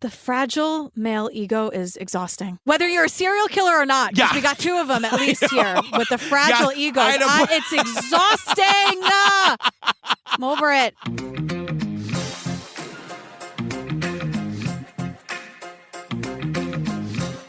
The fragile male ego is exhausting. Whether you're a serial killer or not, because we got 2 of them at least here with the fragile egos. It's exhausting. I'm over it.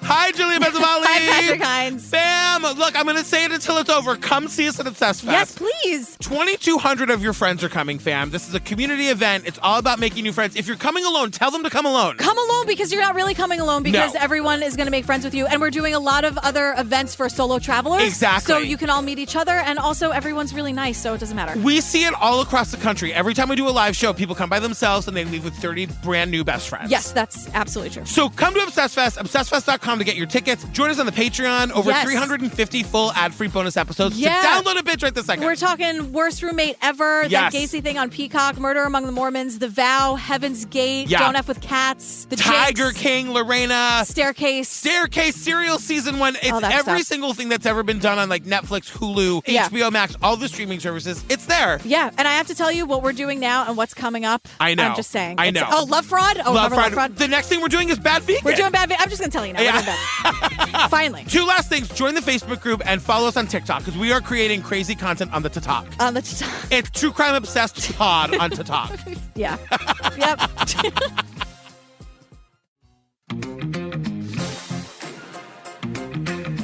Hi, Julia Benzavalli. Hi, Patrick Hines. Bam! Look, I'm going to say it until it's over. Come see us at Obsessed Fest. Yes, please. 2,200 of your friends are coming, fam. This is a community event. It's all about making new friends. If you're coming alone, tell them to come alone. Come alone, because you're not really coming alone, because everyone is going to make friends with you. And we're doing a lot of other events for solo travelers. Exactly. So you can all meet each other. And also, everyone's really nice, so it doesn't matter. We see it all across the country. Every time we do a live show, people come by themselves and they leave with 30 brand new best friends. Yes, that's absolutely true. So come to Obsessed Fest, obsessedfest.com to get your tickets. Join us on the Patreon. Over 350 full ad-free bonus episodes. So download a bitch right this second. We're talking Worst Roommate Ever, that Gacy thing on Peacock, Murder Among the Mormons, The Vow, Heaven's Gate, Don't F with Cats, The Tiger Jakes, King, Lorena, Staircase, Serial Season 1. It's every single thing that's ever been done on like Netflix, Hulu, HBO Max, all the streaming services. It's there. Yeah, and I have to tell you what we're doing now and what's coming up. I know. I'm just saying. I know. Oh, Love Fraud? Oh, Love Fraud. The next thing we're doing is Bad Vegan. We're doing Bad Vegan. I'm just going to tell you now. We're doing Bad. Finally. 2 last things. Join the Facebook group and follow us on TikTok, because we are creating crazy content on the TikTok. On the TikTok. It's True Crime Obsessed Pod on TikTok. Yeah. Yep.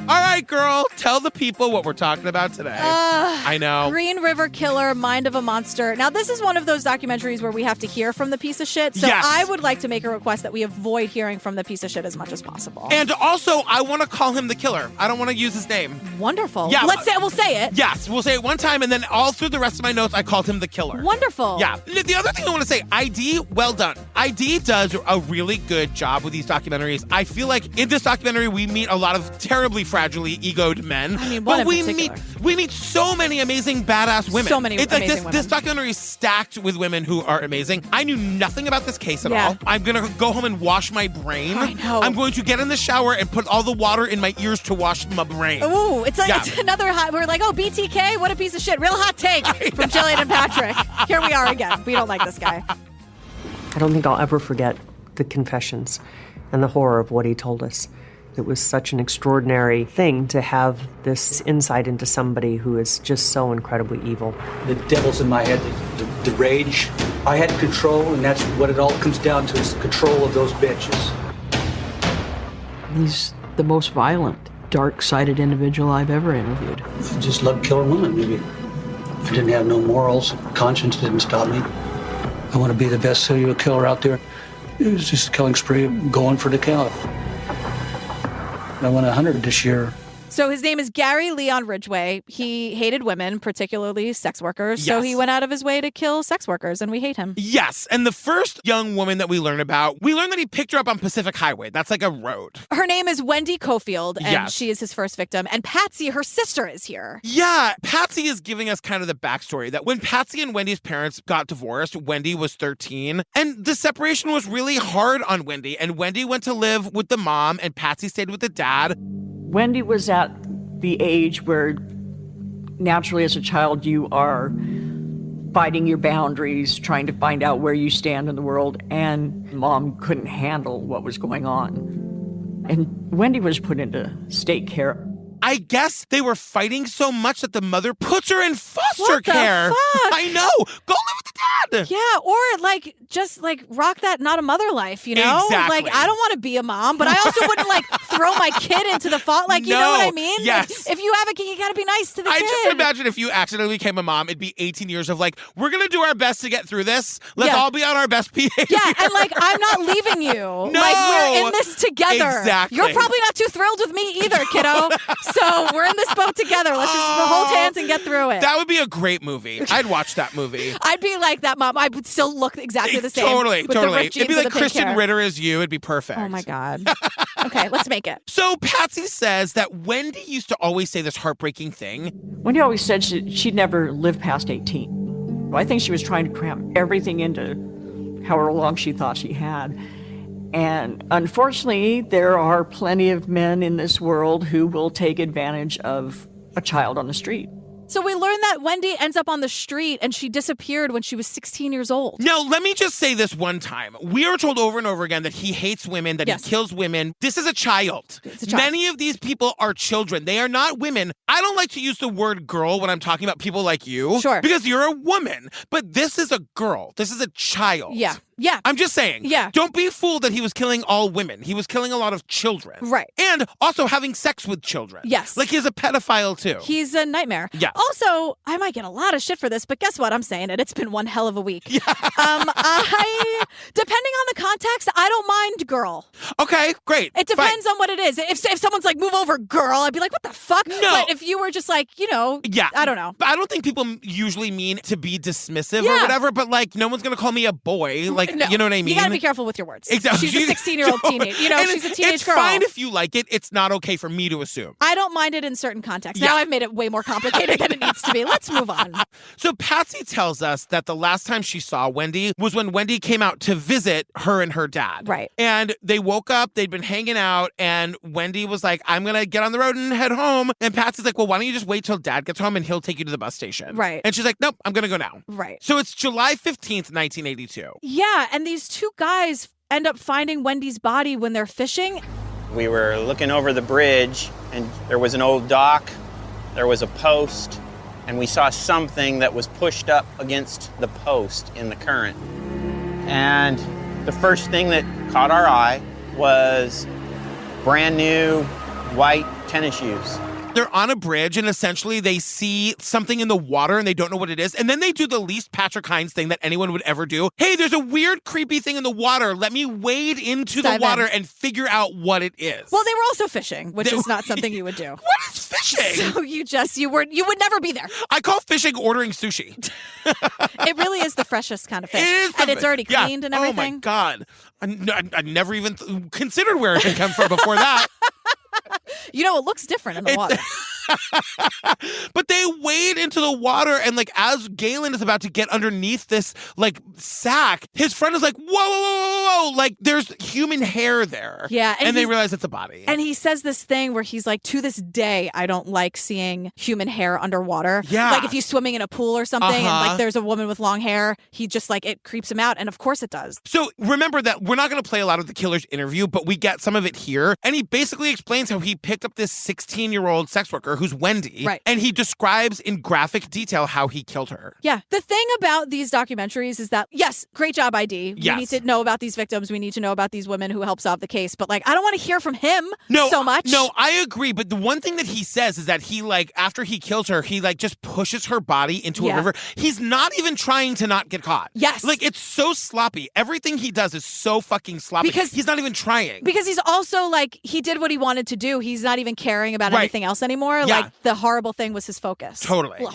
All right, girl, tell the people what we're talking about today. I know. Green River Killer, Mind of a Monster. Now, this is one of those documentaries where we have to hear from the piece of shit. So I would like to make a request that we avoid hearing from the piece of shit as much as possible. And also, I want to call him the killer. I don't want to use his name. Wonderful. Yeah, we'll say it. Yes, we'll say it one time, and then all through the rest of my notes, I called him the killer. Wonderful. Yeah. The other thing I want to say, ID, well done. ID does a really good job with these documentaries. I feel like in this documentary, we meet a lot of terribly fragilely egoed men. I mean, but we meet so many amazing badass women. So many amazing women. This documentary is stacked with women who are amazing. I knew nothing about this case at all. I'm going to go home and wash my brain. I know. I'm going to get in the shower and put all the water in my ears to wash my brain. Ooh, it's another hot. We're like, oh, BTK, what a piece of shit. Real hot take from Jillian and Patrick. Here we are again. We don't like this guy. I don't think I'll ever forget the confessions and the horror of what he told us. It was such an extraordinary thing to have this insight into somebody who is just so incredibly evil. The devil's in my head, the rage. I had control, and that's what it all comes down to, is control of those bitches. He's the most violent, dark-sided individual I've ever interviewed. I just loved killing women. Maybe I didn't have no morals. Conscience didn't stop me. I want to be the best serial killer out there. It was just a killing spree, going for the kill. I won 100 this year. So his name is Gary Leon Ridgway. He hated women, particularly sex workers. Yes. So he went out of his way to kill sex workers, and we hate him. Yes. And the first young woman that we learn about, we learn that he picked her up on Pacific Highway. That's like a road. Her name is Wendy Cofield, and she is his first victim. And Patsy, her sister, is here. Yeah. Patsy is giving us kind of the backstory that when Patsy and Wendy's parents got divorced, Wendy was 13. And the separation was really hard on Wendy. And Wendy went to live with the mom, and Patsy stayed with the dad. Wendy was at the age where naturally as a child you are fighting your boundaries, trying to find out where you stand in the world, and mom couldn't handle what was going on. And Wendy was put into state care. I guess they were fighting so much that the mother puts her in foster care. What the fuck? I know. Go live with the dad. Yeah, or just rock that not a mother life, you know? Exactly. Like, I don't want to be a mom, but I also wouldn't throw my kid into the fault. Like, you know what I mean? Yes. If you have a kid, you got to be nice to the kid. I just imagine if you accidentally became a mom, it'd be 18 years of we're going to do our best to get through this. Let's all be on our best behavior. Yeah, and I'm not leaving you. No. We're in this together. Exactly. You're probably not too thrilled with me either, kiddo. So we're in this boat together. Let's just hold hands and get through it. That would be a great movie. I'd watch that movie. I'd be like that mom. I would still look exactly the same. Totally. It'd be like Christian hair. Ritter as you. It'd be perfect. Oh my God. Okay, let's make it. So Patsy says that Wendy used to always say this heartbreaking thing. Wendy always said she'd never lived past 18. I think she was trying to cram everything into however long she thought she had. And unfortunately, there are plenty of men in this world who will take advantage of a child on the street. So we learned that Wendy ends up on the street and she disappeared when she was 16 years old. Now, let me just say this one time. We are told over and over again that he hates women, that he kills women. This is a child. It's a child. Many of these people are children. They are not women. I don't like to use the word girl when I'm talking about people like you. Sure. Because you're a woman. But this is a girl. This is a child. Yeah. Yeah. I'm just saying. Yeah. Don't be fooled that he was killing all women. He was killing a lot of children. Right. And also having sex with children. Yes. Like he's a pedophile too. He's a nightmare. Yes. Also, I might get a lot of shit for this, but guess what? I'm saying it. It's been one hell of a week. Yeah. Depending on the context, I don't mind girl. Okay, great. It depends on what it is. If someone's like, move over, girl, I'd be like, what the fuck? No. But if you were just like, I don't know. But I don't think people usually mean to be dismissive or whatever, but like, no one's going to call me a boy. Like, No. you know what I mean? You got to be careful with your words. Exactly. She's a 16-year-old teenage. She's a teenage girl. It's fine if you like it. It's not okay for me to assume. I don't mind it in certain contexts. Yeah. Now I've made it way more complicated than it needs to be. Let's move on. So Patsy tells us that the last time she saw Wendy was when Wendy came out to visit her and her dad. Right. And they woke up, they'd been hanging out, and Wendy was like, I'm going to get on the road and head home. And Patsy's like, well, why don't you just wait till dad gets home and he'll take you to the bus station? Right. And she's like, nope, I'm going to go now. Right. So it's July 15th, 1982. Yeah, and these two guys end up finding Wendy's body when they're fishing. We were looking over the bridge, and there was an old dock, there was a post, and we saw something that was pushed up against the post in the current. And the first thing that caught our eye was brand new white tennis shoes. They're on a bridge, and essentially they see something in the water, and they don't know what it is. And then they do the least Patrick Hines thing that anyone would ever do. Hey, there's a weird, creepy thing in the water. Let me wade into the water and figure out what it is. Well, they were also fishing, which is not something you would do. What is fishing? So you would never be there. I call fishing ordering sushi. It really is the freshest kind of fish. It is and it's already cleaned and everything. Oh my God. I never even considered where it had come from before that. It looks different in the water. But they wade into the water, and like as Galen is about to get underneath this like sack, his friend is like, whoa, whoa, whoa, whoa, like there's human hair there. Yeah. And they realize it's a body. And he says this thing where he's like, to this day, I don't like seeing human hair underwater. Yeah. Like if he's swimming in a pool or something and like there's a woman with long hair, he just like, it creeps him out. And of course it does. So remember that we're not going to play a lot of the killer's interview, but we get some of it here. And he basically explains how he picked up this 16-year-old sex worker who's Wendy. Right. And he describes in graphic detail how he killed her. Yeah. The thing about these documentaries is that, yes, great job, ID. Yes. We need to know about these victims. We need to know about these women who help solve the case. But like, I don't want to hear from him so much. No, I agree. But the one thing that he says is that he like, after he kills her, he like just pushes her body into a river. He's not even trying to not get caught. Yes. Like it's so sloppy. Everything he does is so fucking sloppy. Because he's not even trying. Because he's also like, he did what he wanted to do. He's not even caring about anything else anymore. Yeah. Like the horrible thing was his focus. Totally.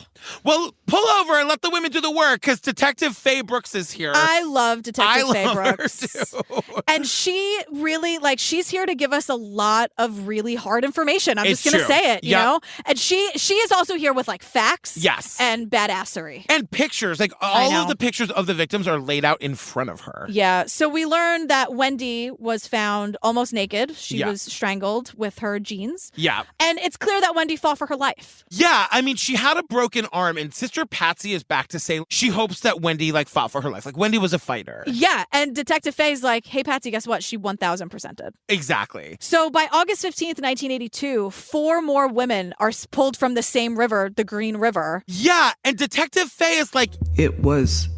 Well, pull over and let the women do the work because Detective Faye Brooks is here. I love Detective Faye Brooks. Her too. And she really, she's here to give us a lot of really hard information. I'm It's just going to true. say it, you know? And she is also here with facts. Yes. And badassery. And pictures. Like all of the pictures of the victims are laid out in front of her. Yeah. So we learned that Wendy was found almost naked. She was strangled with her jeans. Yeah. And it's clear that Wendy fought for her life. Yeah. I mean, she had a broken arm, and Sister Patsy is back to say she hopes that Wendy fought for her life. Like Wendy was a fighter. Yeah. And Detective Faye's like, hey, Patsy, guess what? She 1,000%ed. Exactly. So by August 15th, 1982, 4 more women are pulled from the same river, the Green River. Yeah. And Detective Faye is like, it was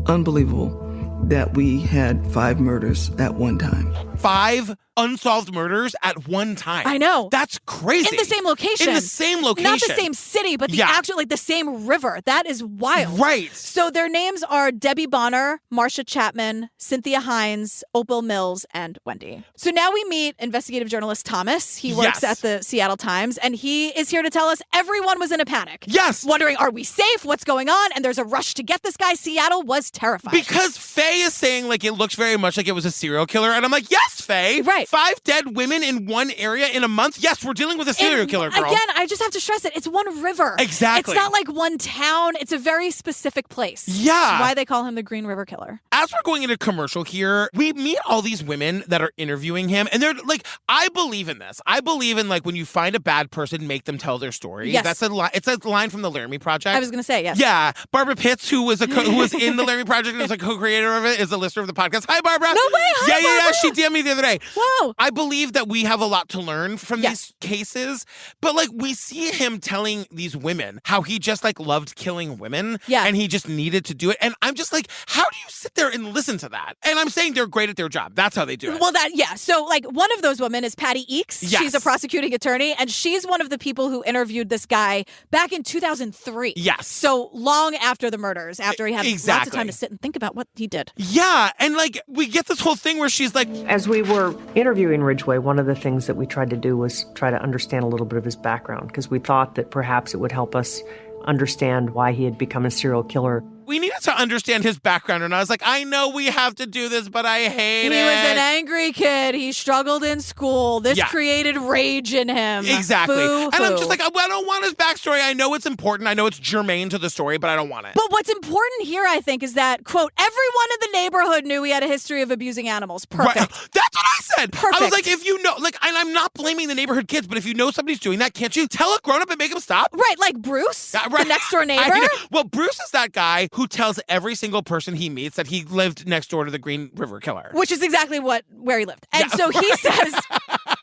unbelievable that we had 5 murders at one time. 5 unsolved murders at one time. I know. That's crazy. In the same location. In the same location. Not the same city, but the actual, the same river. That is wild. Right. So their names are Debbie Bonner, Marcia Chapman, Cynthia Hines, Opal Mills, and Wendy. So now we meet investigative journalist Thomas. He works at the Seattle Times, and he is here to tell us everyone was in a panic. Yes. Wondering, are we safe? What's going on? And there's a rush to get this guy. Seattle was terrified. Because Faye is saying it looks very much like it was a serial killer. And I'm like, yes, Yes, Faye. Right. 5 dead women in one area in a month. Yes, we're dealing with a serial killer, girl. Again, I just have to stress it. It's one river. Exactly. It's not like one town. It's a very specific place. Yeah. That's why they call him the Green River Killer. As we're going into commercial here, we meet all these women that are interviewing him, and they're like, I believe in this. I believe in, like, when you find a bad person, make them tell their story. Yes. That's it's a line from the Laramie Project. I was going to say, yes. Yeah. Barbara Pitts, who was in the Laramie Project and was a co-creator of it, is a listener of the podcast. Hi, Barbara. No way. Hi, Yeah. Barbara. She DM'd me the other day. Whoa. I believe that we have a lot to learn from these cases, but, like, we see him telling these women how he just, like, loved killing women. Yeah. And he just needed to do it. And I'm just like, how do you sit there and listen to that? And I'm saying they're great at their job. That's how they do it. Well, So, like, one of those women is Patty Eakes. Yes. She's a prosecuting attorney, and she's one of the people who interviewed this guy back in 2003. Yes. So long after the murders, after he had lots of time to sit and think about what he did. Yeah. And, like, we get this whole thing where she's like... As we were interviewing Ridgway, one of the things that we tried to do was try to understand a little bit of his background, because we thought that perhaps it would help us understand why he had become a serial killer. We needed to understand his background, and I was like, I know we have to do this, but I hate it. He was an angry kid. He struggled in school. This created rage in him. Exactly. Boo-hoo. And I'm just like, I don't want his backstory. I know it's important. I know it's germane to the story, but I don't want it. But what's important here, I think, is that, quote, everyone in the neighborhood knew he had a history of abusing animals. Perfect. Right. That's what I said. Perfect. I was like, if you know, like, and I'm not blaming the neighborhood kids, but if you know somebody's doing that, can't you tell a grown-up and make him stop? Right, like Bruce, the next-door neighbor. Well, Bruce is that guy who tells every single person he meets that he lived next door to the Green River Killer. Which is exactly where he lived. And so he says,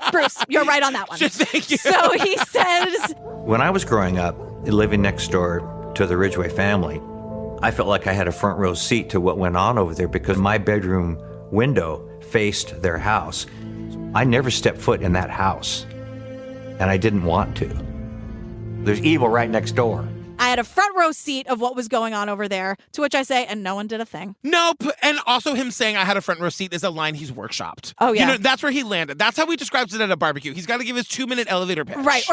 Bruce, you're right on that one. Thank you. So he says... When I was growing up, living next door to the Ridgway family, I felt like I had a front row seat to what went on over there because my bedroom window faced their house. I never stepped foot in that house, and I didn't want to. There's evil right next door. I had a front row seat of what was going on over there, to which I say, and no one did a thing. Nope. And also him saying I had a front row seat is a line he's workshopped. Oh, yeah. You know, that's where he landed. That's how he describes it at a barbecue. He's got to give his 2-minute elevator pitch. Right.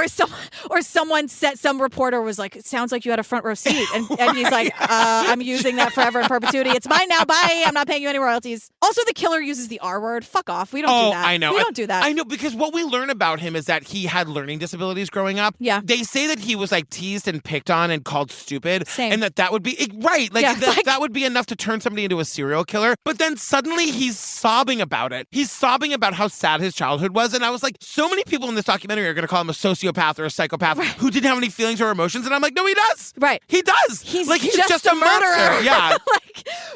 Or someone said, some reporter was like, it sounds like you had a front row seat. And he's like, I'm using that forever in perpetuity. It's mine now. Bye. I'm not paying you any royalties. Also, the killer uses the R word. Fuck off. We don't do that. I know. We don't do that. I know, because what we learn about him is that he had learning disabilities growing up. Yeah. They say that he was, like, teased and picked on and called stupid. Same. And that would be, right, like, Yeah, that would be enough to turn somebody into a serial killer. But then suddenly he's sobbing about it. He's sobbing about how sad his childhood was. And I was like, so many people in this documentary are going to call him a sociopath or a psychopath who didn't have any feelings or emotions. And I'm like, no, he does. Right. He does. He's just a murderer. monster. Yeah.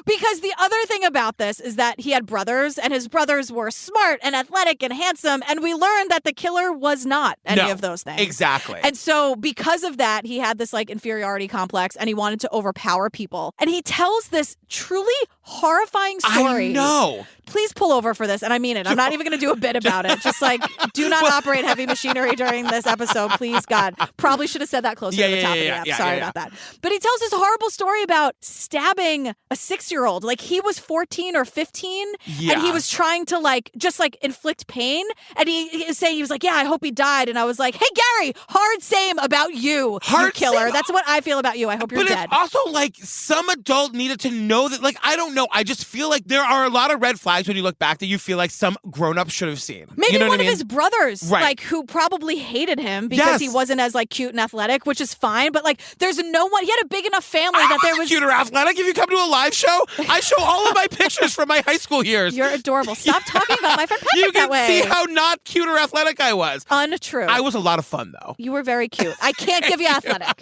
Because the other thing about this is that he had brothers, and his brothers were smart and athletic and handsome. And we learned that the killer was not any of those things. Exactly. And so because of that, he had this, like, inferiority complex, and he wanted to overpower people. And he tells this truly horrifying story. I know. Please pull over for this. And I mean it. I'm not even going to do a bit about it. Just like, do not operate heavy machinery during this episode. Please, God. Probably should have said that closer to the top of the app. Sorry about that. But he tells this horrible story about stabbing a 6-year-old. Like, he was 14 or 15. Yeah. And he was trying to, like, just, like, inflict pain. And he was saying, he was like, yeah, I hope he died. And I was like, hey, Gary, hard same about you, you killer. That's what I feel about you. I hope you're dead. But it's also, like, some adult needed to know that, like, I don't know. I just feel like there are a lot of red flags when you look back that you feel like some grown-up should have seen. Maybe you know one what I mean? of his brothers, like, who probably hated him because he wasn't as, like, cute and athletic, which is fine. But, like, there's no one. He had a big enough family that there was cute or athletic. If you come to a live show, I show all of my pictures from my high school years. You're adorable. Stop talking about my friend Patrick You can that way. see how not cute or athletic I was. Untrue. I was a lot of fun, though. You were very cute. I can't give you athletic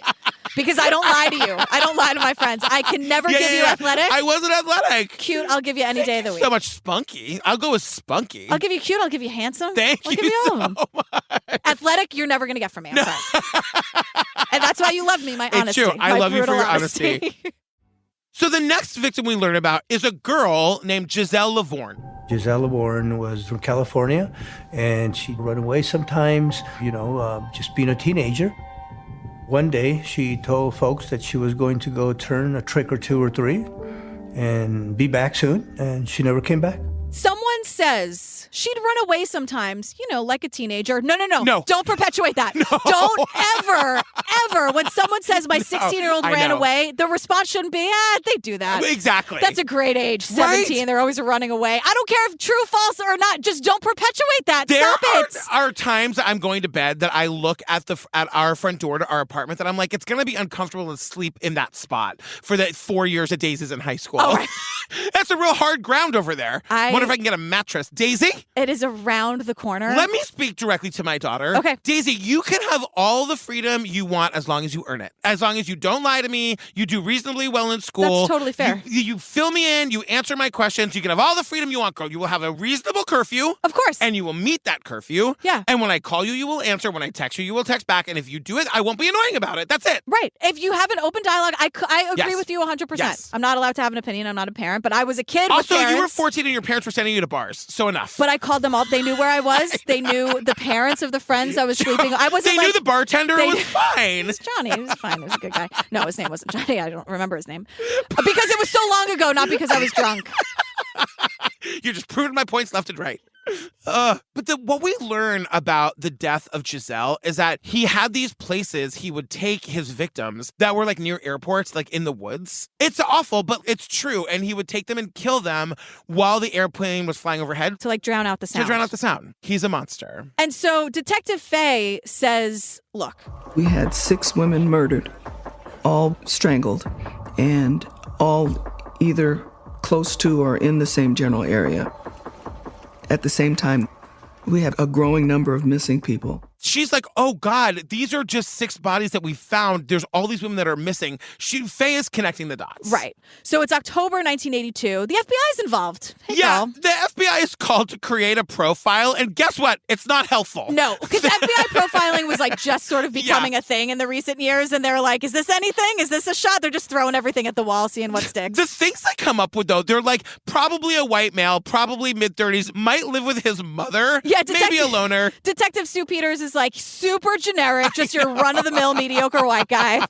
because I don't lie to you. I don't lie to my friends. I can never give you athletic. I wasn't athletic. Cute, I'll give you any day of the week. So much spunky. I'll go with spunky. I'll give you cute. I'll give you handsome. I'll Thank give you all of them. so much. Athletic, you're never going to get from me. I'm sorry. And that's why you love me, my honesty. It's true. I love you for your honesty. honesty. So the next victim we learn about is a girl named Giselle Lavorne. Giselle Lavorne was from California, and she'd run away sometimes, just being a teenager. One day, she told folks that she was going to go turn a trick or two or three and be back soon, and she never came back. Someone someone says she'd run away sometimes, like a teenager. No. No. Don't perpetuate that. No. Don't ever, when someone says my 16-year-old ran away, the response shouldn't be, they do that. Exactly. That's a great age, 17. Right? They're always running away. I don't care if true, false, or not. Just don't perpetuate that. There Stop it. are times that I'm going to bed that I look at our front door to our apartment that I'm like, it's going to be uncomfortable to sleep in that spot for the 4 years of Daisy's in high school. Oh, right. That's a real hard ground over there. Wonder if I can get a mattress. Daisy? It is around the corner. Let me speak directly to my daughter. Okay. Daisy, you can have all the freedom you want as long as you earn it. As long as you don't lie to me, you do reasonably well in school. That's totally fair. You fill me in, you answer my questions, you can have all the freedom you want, girl. You will have a reasonable curfew. Of course. And you will meet that curfew. Yeah. And when I call you, you will answer. When I text you, you will text back. And if you do it, I won't be annoying about it. That's it. Right. If you have an open dialogue, I agree with you 100%. Yes. I'm not allowed to have an opinion. I'm not a parent, but I was a kid with Also, parents. you were 14 and your parents were sending you to bars. So enough. But I called them all. They knew where I was. They knew the parents of the friends I was sleeping. I wasn't. They knew the bartender. It was fine. It was Johnny. He was fine. He was a good guy. No, his name wasn't Johnny. I don't remember his name because it was so long ago. Not because I was drunk. You're just proving my points left and right. But what we learn about the death of Giselle is that he had these places he would take his victims that were like near airports, like in the woods. It's awful, but it's true. And he would take them and kill them while the airplane was flying overhead. To like drown out the sound. To drown out the sound. He's a monster. And so Detective Faye says, look. We had 6 women murdered, all strangled, and all either close to or in the same general area. At the same time, we have a growing number of missing people. She's like, oh, God, these are just 6 bodies that we found. There's all these women that are missing. Faye is connecting the dots. Right. So it's October 1982. The FBI is involved. Hey, yeah, girl. the FBI is called to create a profile. And guess what? It's not helpful. No, because FBI profiling was like just sort of becoming a thing in the recent years. And they're like, is this anything? Is this a shot? They're just throwing everything at the wall, seeing what sticks. The things they come up with, though, they're like probably a white male, probably mid-30s, might live with his mother, maybe a loner. Detective Sue Peters is like super generic, just your run-of-the-mill mediocre white guy.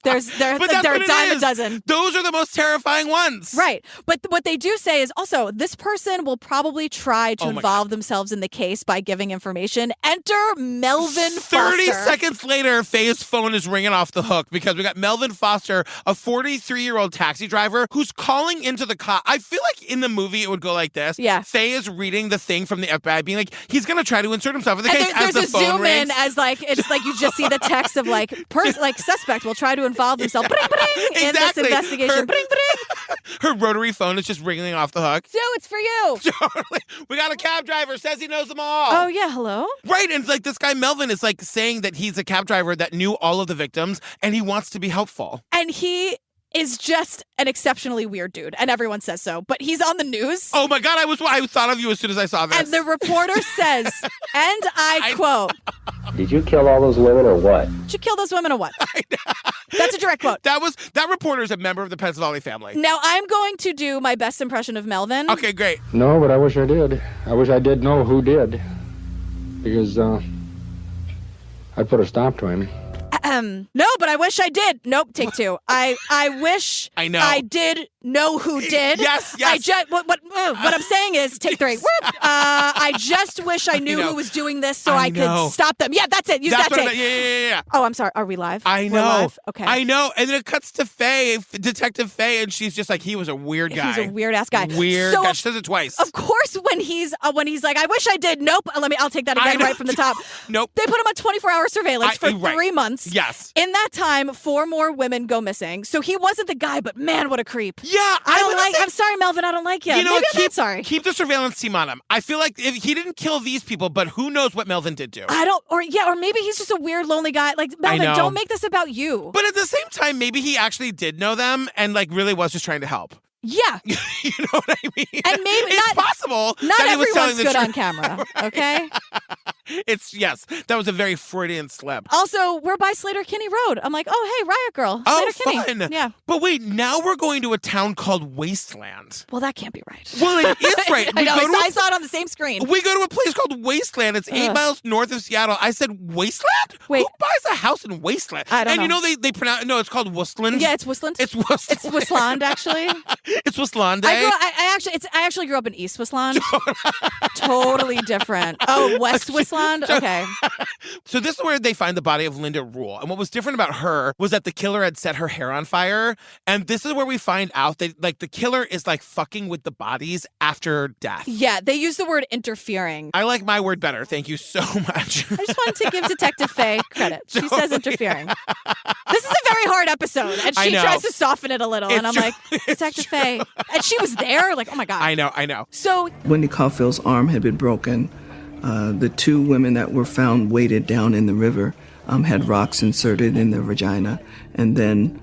They're a dime a dozen. Those are the most terrifying ones. Right. But what they do say is also, this person will probably try to involve themselves in the case by giving information. Enter Melvin Foster. 30 seconds later, Faye's phone is ringing off the hook because we got Melvin Foster, a 43-year-old taxi driver who's calling into the cop. I feel like in the movie it would go like this. Yeah. Faye is reading the thing from the FBI being like, he's going to try to insert himself in the case as the phone rings. There's a zoom in as like, it's like you just see the text of like, suspect will try to involve himself in this investigation. Her rotary phone is just ringing off the hook. Joe, it's for you. Totally. We got a cab driver, says he knows them all. Oh, yeah, hello? Right, and like this guy Melvin is like saying that he's a cab driver that knew all of the victims and he wants to be helpful. And he is just an exceptionally weird dude, and everyone says so. But he's on the news. Oh my God, I thought of you as soon as I saw this. And the reporter says, and I quote, "Did you kill all those women or what?" Did you kill those women or what? That's a direct quote. That reporter is a member of the Pennsylvania family. Now I'm going to do my best impression of Melvin. Okay, great. No, but I wish I did. I wish I did know who did, because I'd put a stop to him. No, but I wish I did. Nope, take 2. I wish I did know who did. Yes. What I'm saying is take 3. I just wish I knew who was doing this so I could stop them. Yeah, that's it. Use that tape. Yeah. Oh, I'm sorry. Are we live? I know. We're live? Okay. I know. And then it cuts to Faye, Detective Faye, and she's just like, he was a weird guy. He's a weird ass guy. Weird guy. She says it twice. Of course, when he's like, I wish I did. Nope. I'll take that again right from the top. Nope. They put him on 24-hour surveillance for 3 months. Yes. In that time, 4 more women go missing. So he wasn't the guy, but man, what a creep. Yeah. I'm sorry, Melvin. I don't like you. Maybe I'm not sorry. Keep the surveillance team on him. I feel like if he didn't kill these people, but who knows what Melvin did do. Or maybe he's just a weird, lonely guy. Like, Melvin, don't make this about you. But at the same time, maybe he actually did know them and like really was just trying to help. Yeah. You know what I mean? And maybe it's possible not that he was telling everyone's the good truth. on camera, okay? Yes, that was a very Freudian slip. Also, we're by Slater-Kinney Road. I'm like, oh, hey, Riot Girl. Slater-Kinney. Fun. Yeah. But wait, now we're going to a town called Wasteland. Well, that can't be right. Well, it is right. I know. I saw it on the same screen. We go to a place called Wasteland. It's 8 miles north of Seattle. I said, Wasteland? Wait. Who buys a house in Wasteland? I don't know. And you know they pronounce, no, it's called Wustland. Yeah, it's Wustland. It's Wustland. It's Westland, actually. It's Westland. I actually grew up in East Westland. Totally different. Oh, West Westland? Okay. So this is where they find the body of Linda Rule. And what was different about her was that the killer had set her hair on fire. And this is where we find out that like the killer is like fucking with the bodies after death. Yeah, they use the word interfering. I like my word better. Thank you so much. I just wanted to give Detective Faye credit. She says interfering. This is a very hard episode. And she tries to soften it a little. And I'm like, Detective Faye. And she was there. Like, oh my God. I know. So Wendy Caulfield's arm had been broken. The two women that were found weighted down in the river had rocks inserted in their vagina. And then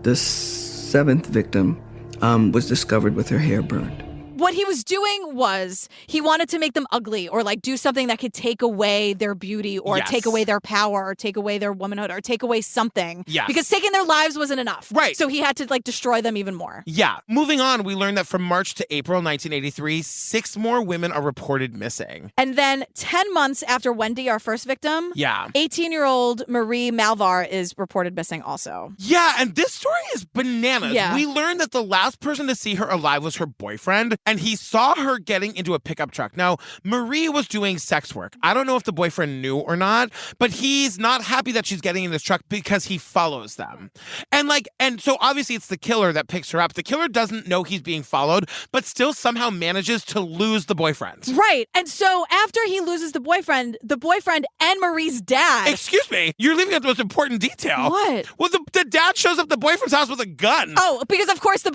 the seventh victim was discovered with her hair burned. what he was doing was he wanted to make them ugly or like do something that could take away their beauty or take away their power or take away their womanhood or take away something. Yes. Because taking their lives wasn't enough. Right. So he had to like destroy them even more. Yeah. Moving on, we learned that from March to April 1983, 6 more women are reported missing. And then 10 months after Wendy, our first victim, 18-year-old Marie Malvar is reported missing also. Yeah, and this story is bananas. Yeah. We learned that the last person to see her alive was her boyfriend, and he saw her getting into a pickup truck. Now, Marie was doing sex work. I don't know if the boyfriend knew or not, but he's not happy that she's getting in this truck because he follows them. And so obviously it's the killer that picks her up. The killer doesn't know he's being followed, but still somehow manages to lose the boyfriend. Right. And so after he loses the boyfriend and Marie's dad. Excuse me, you're leaving out the most important detail. What? Well, the dad shows up at the boyfriend's house with a gun. Oh, because of course the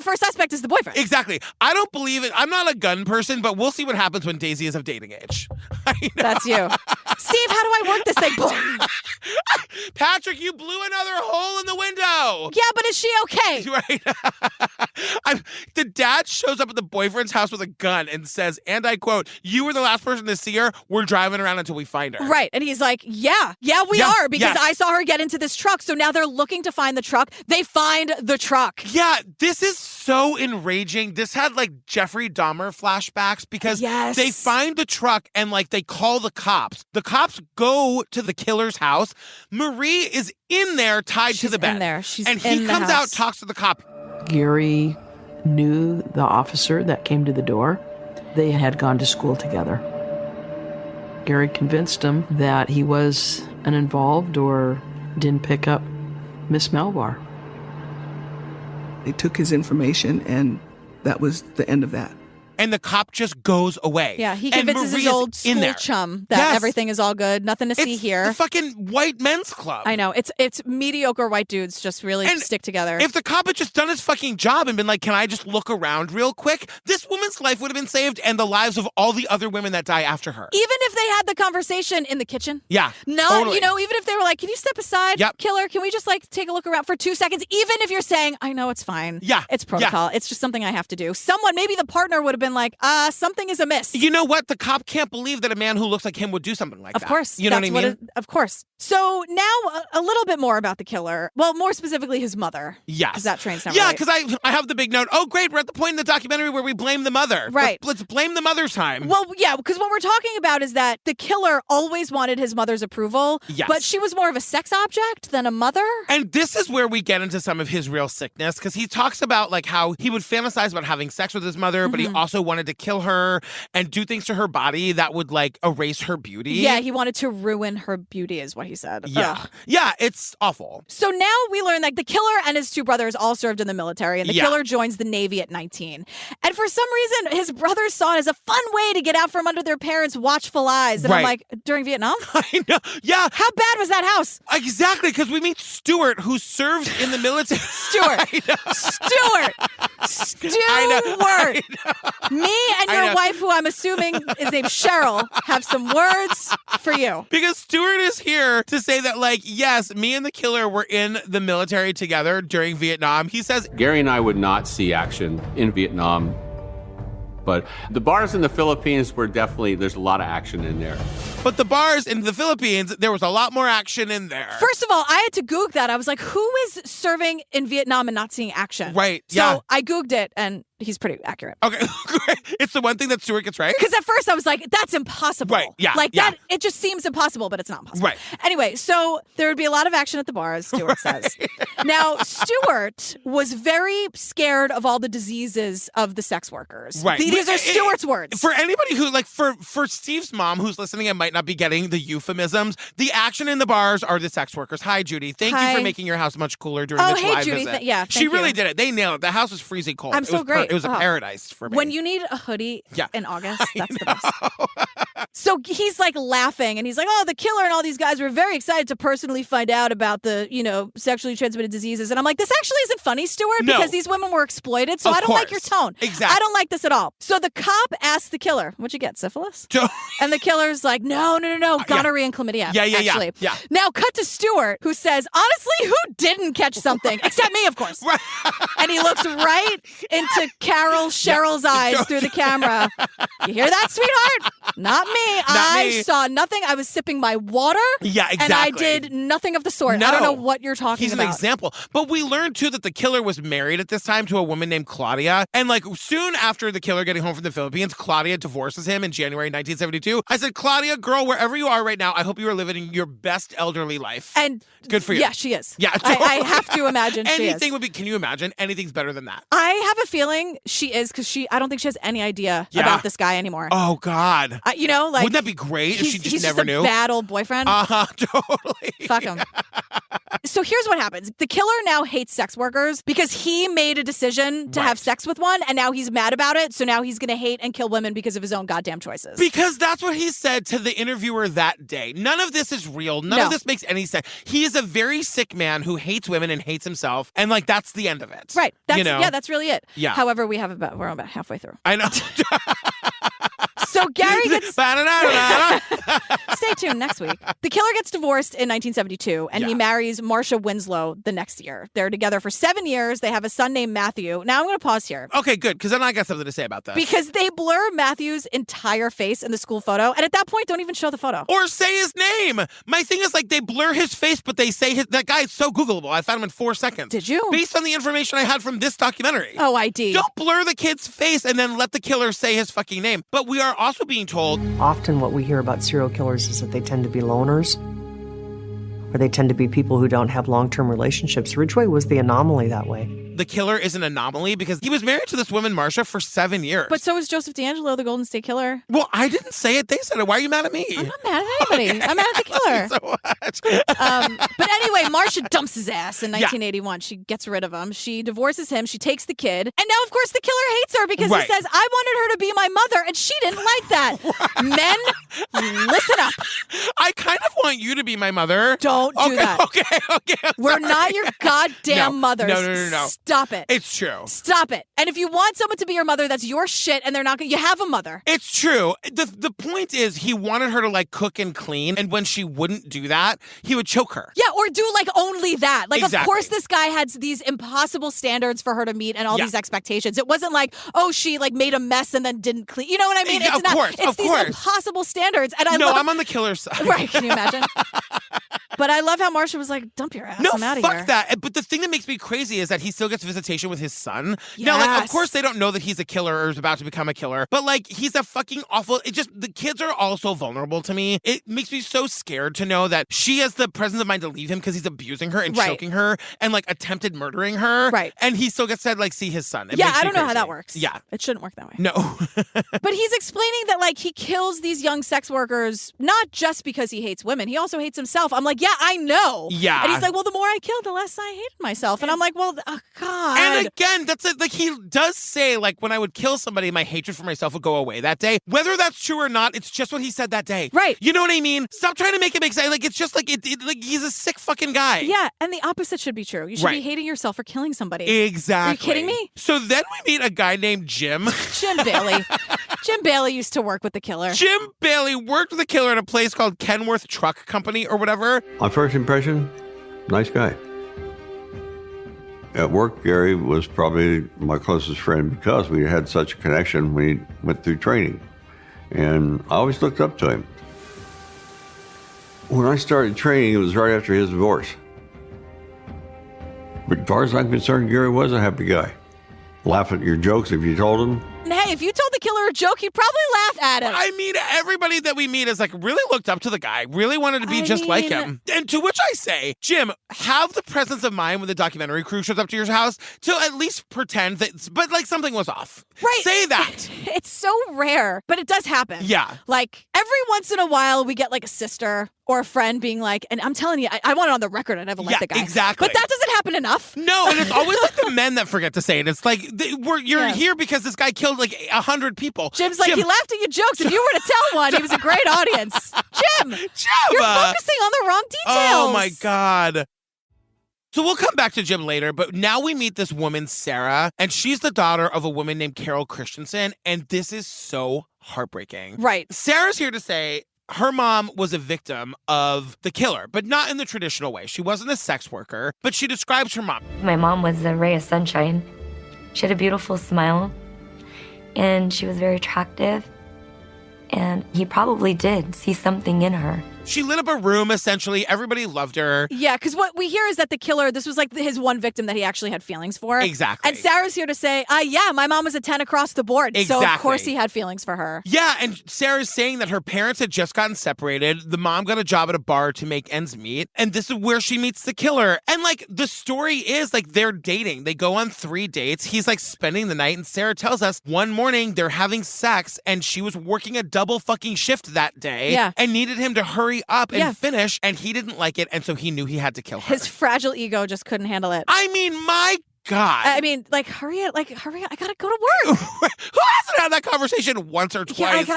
first suspect is the boyfriend. Exactly. I don't believe it. I'm not a gun person, but we'll see what happens when Daisy is of dating age. That's you. Steve, how do I work this thing? Patrick, you blew another hole in the window. Yeah, but is she okay? Right. The dad shows up at the boyfriend's house with a gun and says, and I quote, "You were the last person to see her. We're driving around until we find her." Right. And he's like, we are, because I saw her get into this truck. So now they're looking to find the truck. They find the truck. Yeah, this is so enraging. This had like Jeffrey Dahmer flashbacks because they find the truck and like they call the cops. The cops go to the killer's house. Marie is in there tied to the bed. In there. She's and in he the comes house. out, talks to the cop. Gary knew the officer that came to the door. They had gone to school together. Gary convinced him that he was uninvolved or didn't pick up Miss Malvar. They took his information, and that was the end of that. And the cop just goes away. Yeah, he And convinces his Maria's old in school there. chum that Yes. everything is all good, nothing to see It's here. the fucking white men's club. I know. It's mediocre white dudes just really And stick together. If the cop had just done his fucking job and been like, can I just look around real quick? This woman's life would have been saved and the lives of all the other women that die after her. Even if they had the conversation in the kitchen. Yeah. No, totally. even if they were like, can you step aside, Yep. killer? Can we just like take a look around for 2 seconds? Even if you're saying, I know it's fine. Yeah. It's protocol. It's just something I have to do. Someone, maybe the partner would have been like, something is amiss. You know what? The cop can't believe that a man who looks like him would do something like that. Of course. You know what I mean? Of course. So now a little bit more about the killer. Well, more specifically his mother. Yes. Because that train's not Yeah, right. because I have the big note. Oh, great. We're at the point in the documentary where we blame the mother. Right. Let's blame the mother time. Well, yeah, because what we're talking about is that the killer always wanted his mother's approval. Yes. But she was more of a sex object than a mother. And this is where we get into some of his real sickness, because he talks about like how he would fantasize about having sex with his mother, but he also wanted to kill her and do things to her body that would like erase her beauty. Yeah, he wanted to ruin her beauty is what he said. Yeah. Ugh. Yeah, it's awful. So now we learn that the killer and his 2 brothers all served in the military, and the killer joins the Navy at 19. And for some reason, his brothers saw it as a fun way to get out from under their parents' watchful eyes. And I'm like, during Vietnam? I know. Yeah. How bad was that house? Exactly, because we meet Stuart, who served in the military. Stuart. I know. Me and your wife, who I'm assuming is named Cheryl, have some words for you. Because Stuart is here to say that, like, yes, me and the killer were in the military together during Vietnam. He says, Gary and I would not see action in Vietnam. But the bars in the Philippines were definitely, there's a lot of action in there. But the bars in the Philippines, there was a lot more action in there. First of all, I had to Google that. I was like, who is serving in Vietnam and not seeing action? Right, So I Googled it, and he's pretty accurate. Okay, great. It's the one thing that Stuart gets right? Because at first I was like, that's impossible. Right, yeah. That, it just seems impossible, but it's not impossible. Right. Anyway, so there would be a lot of action at the bars, Stuart says. Now, Stuart was very scared of all the diseases of the sex workers. Right. These are Stuart's words. For anybody who, like, for Steve's mom who's listening and might not be getting the euphemisms, the action in the bars are the sex workers. Hi, Judy. Thank you for making your house much cooler during this live Judy. visit. Thank she really you. did it. They nailed it. The house was freezing cold. I'm so great. It was a paradise for me. When you need a hoodie in August, that's the best. So he's like laughing and he's like, oh, the killer and all these guys were very excited to personally find out about the, sexually transmitted diseases. And I'm like, this actually isn't funny, Stuart, because these women were exploited. So I don't like your tone. Exactly. I don't like this at all. So the cop asked the killer, what'd you get, syphilis? And the killer's like, no, gonorrhea and chlamydia. Actually. Yeah. Now cut to Stuart, who says, honestly, who didn't catch something? Except me, of course. Right. And he looks right into Cheryl's eyes through the camera. You hear that, sweetheart? Not me. I saw nothing. I was sipping my water. Yeah, exactly. And I did nothing of the sort. No. I don't know what you're talking about. He's an example. But we learned, too, that the killer was married at this time to a woman named Claudia. And, like, soon after the killer getting home from the Philippines, Claudia divorces him in January 1972. I said, Claudia, girl, wherever you are right now, I hope you are living your best elderly life. And good for you. Yeah, she is. Yeah, totally. I have to imagine she is. Anything would be, can you imagine? Anything's better than that. I have a feeling she is because I don't think she has any idea about this guy anymore. Oh, God. Wouldn't that be great if she just never knew? He's just a bad old boyfriend. Totally. Fuck him. So here's what happens. The killer now hates sex workers because he made a decision to have sex with one, and now he's mad about it. So now he's going to hate and kill women because of his own goddamn choices. Because that's what he said to the interviewer that day. None of this is real. None of this makes any sense. He is a very sick man who hates women and hates himself, and like that's the end of it. Right. That's really it. Yeah. However, we're about halfway through. I know. So Gary gets... Stay tuned next week. The killer gets divorced in 1972, and he marries Marcia Winslow the next year. They're together for 7 years. They have a son named Matthew. Now I'm going to pause here. Okay, good, because then I got something to say about this. Because they blur Matthew's entire face in the school photo, and at that point, don't even show the photo. Or say his name. My thing is, like, they blur his face, but they say that guy is so Googleable. I found him in 4 seconds. Did you? Based on the information I had from this documentary. Oh, ID. Don't blur the kid's face and then let the killer say his fucking name. But we are also being told... Often what we hear about serial killers is that they tend to be loners, or they tend to be people who don't have long-term relationships. Ridgway was the anomaly that way. The killer is an anomaly because he was married to this woman, Marcia, for 7 years. But so was Joseph D'Angelo, the Golden State Killer. Well, I didn't say it. They said it. Why are you mad at me? I'm not mad at anybody. I'm mad at the killer. So much. But anyway, Marcia dumps his ass in 1981. She gets rid of him. She divorces him. She takes the kid. And now, of course, the killer hates her because he says, I wanted her to be my mother, and she didn't like that. Men, listen up. I kind of want you to be my mother. Don't do that. Okay. We're not your goddamn mothers. No. Stop it. It's true. Stop it. And if you want someone to be your mother, that's your shit, and they're not going to... You have a mother. It's true. The point is he wanted her to, like, cook and clean, and when she wouldn't do that, he would choke her. Yeah, or do, like, only that. Like, exactly. Of course this guy had these impossible standards for her to meet and all these expectations. It wasn't like, oh, she, like, made a mess and then didn't clean. You know what I mean? Of course. It's these impossible standards, and I'm on the killer's side. Right, can you imagine? But I love how Marcia was like, dump your ass, I'm out of here. No, fuck that. But the thing that makes me crazy is that he still gets visitation with his son. Yes. Now, like, of course they don't know that he's a killer or is about to become a killer, but, like, he's a fucking awful... the kids are all so vulnerable to me. It makes me so scared to know that she has the presence of mind to leave him because he's abusing her and choking her and, like, attempted murdering her. Right. And he still gets to, like, see his son. I don't know how that works. Yeah. It shouldn't work that way. No. But he's explaining that, like, he kills these young sex workers not just because he hates women. He also hates himself. I'm like, yeah, I know. Yeah. And he's like, well, the more I killed, the less I hated myself. And I'm like, well, God. And again, that's it. Like, he does say, like, when I would kill somebody, my hatred for myself would go away that day. Whether that's true or not, it's just what he said that day. Right. You know what I mean? Stop trying to make it make sense. Like, it's just like, like he's a sick fucking guy. Yeah, and the opposite should be true. You should be hating yourself for killing somebody. Exactly. Are you kidding me? So then we meet a guy named Jim. Jim Bailey. Jim Bailey used to work with the killer. Jim Bailey worked with the killer at a place called Kenworth Truck Company or whatever. On first impression, nice guy. At work, Gary was probably my closest friend because we had such a connection. We went through training, and I always looked up to him. When I started training, it was right after his divorce. But as far as I'm concerned, Gary was a happy guy. Laugh at your jokes if you told him. Hey, if you told the killer a joke, he'd probably laugh at it. I mean, everybody that we meet is like really looked up to the guy, really wanted to be like him. And to which I say, Jim, have the presence of mind when the documentary crew shows up to your house to at least pretend that, but like something was off. Right. Say that. It's so rare, but it does happen. Yeah. Like every once in a while, we get like a sister or a friend being like, and I'm telling you, I want it on the record, I never liked the guy. Exactly. But that doesn't happen enough. No, and it's always like the men that forget to say it. It's like, you're here because this guy killed like 100 people. Jim's like, he laughed at your jokes. If you were to tell one, he was a great audience. Jim, you're focusing on the wrong details. Oh my God. So we'll come back to Jim later, but now we meet this woman, Sarah, and she's the daughter of a woman named Carol Christensen, and this is so heartbreaking. Right. Sarah's here to say her mom was a victim of the killer, but not in the traditional way. She wasn't a sex worker, but she describes her mom. My mom was a ray of sunshine. She had a beautiful smile, and she was very attractive, and he probably did see something in her. She lit up a room, essentially. Everybody loved her. Yeah, because what we hear is that the killer, this was like his one victim that he actually had feelings for. Exactly. And Sarah's here to say, yeah, my mom was a 10 across the board. Exactly. So, of course, he had feelings for her. Yeah, and Sarah's saying that her parents had just gotten separated. The mom got a job at a bar to make ends meet. And this is where she meets the killer. And, like, the story is, like, they're dating. They go on 3 dates. He's, like, spending the night. And Sarah tells us one morning they're having sex, and she was working a double fucking shift that day. Yeah. And needed him to hurry up and finish, and he didn't like it, and so he knew he had to kill her. His fragile ego just couldn't handle it. I mean, my God. I mean, hurry up. I gotta go to work. Who hasn't had that conversation once or twice?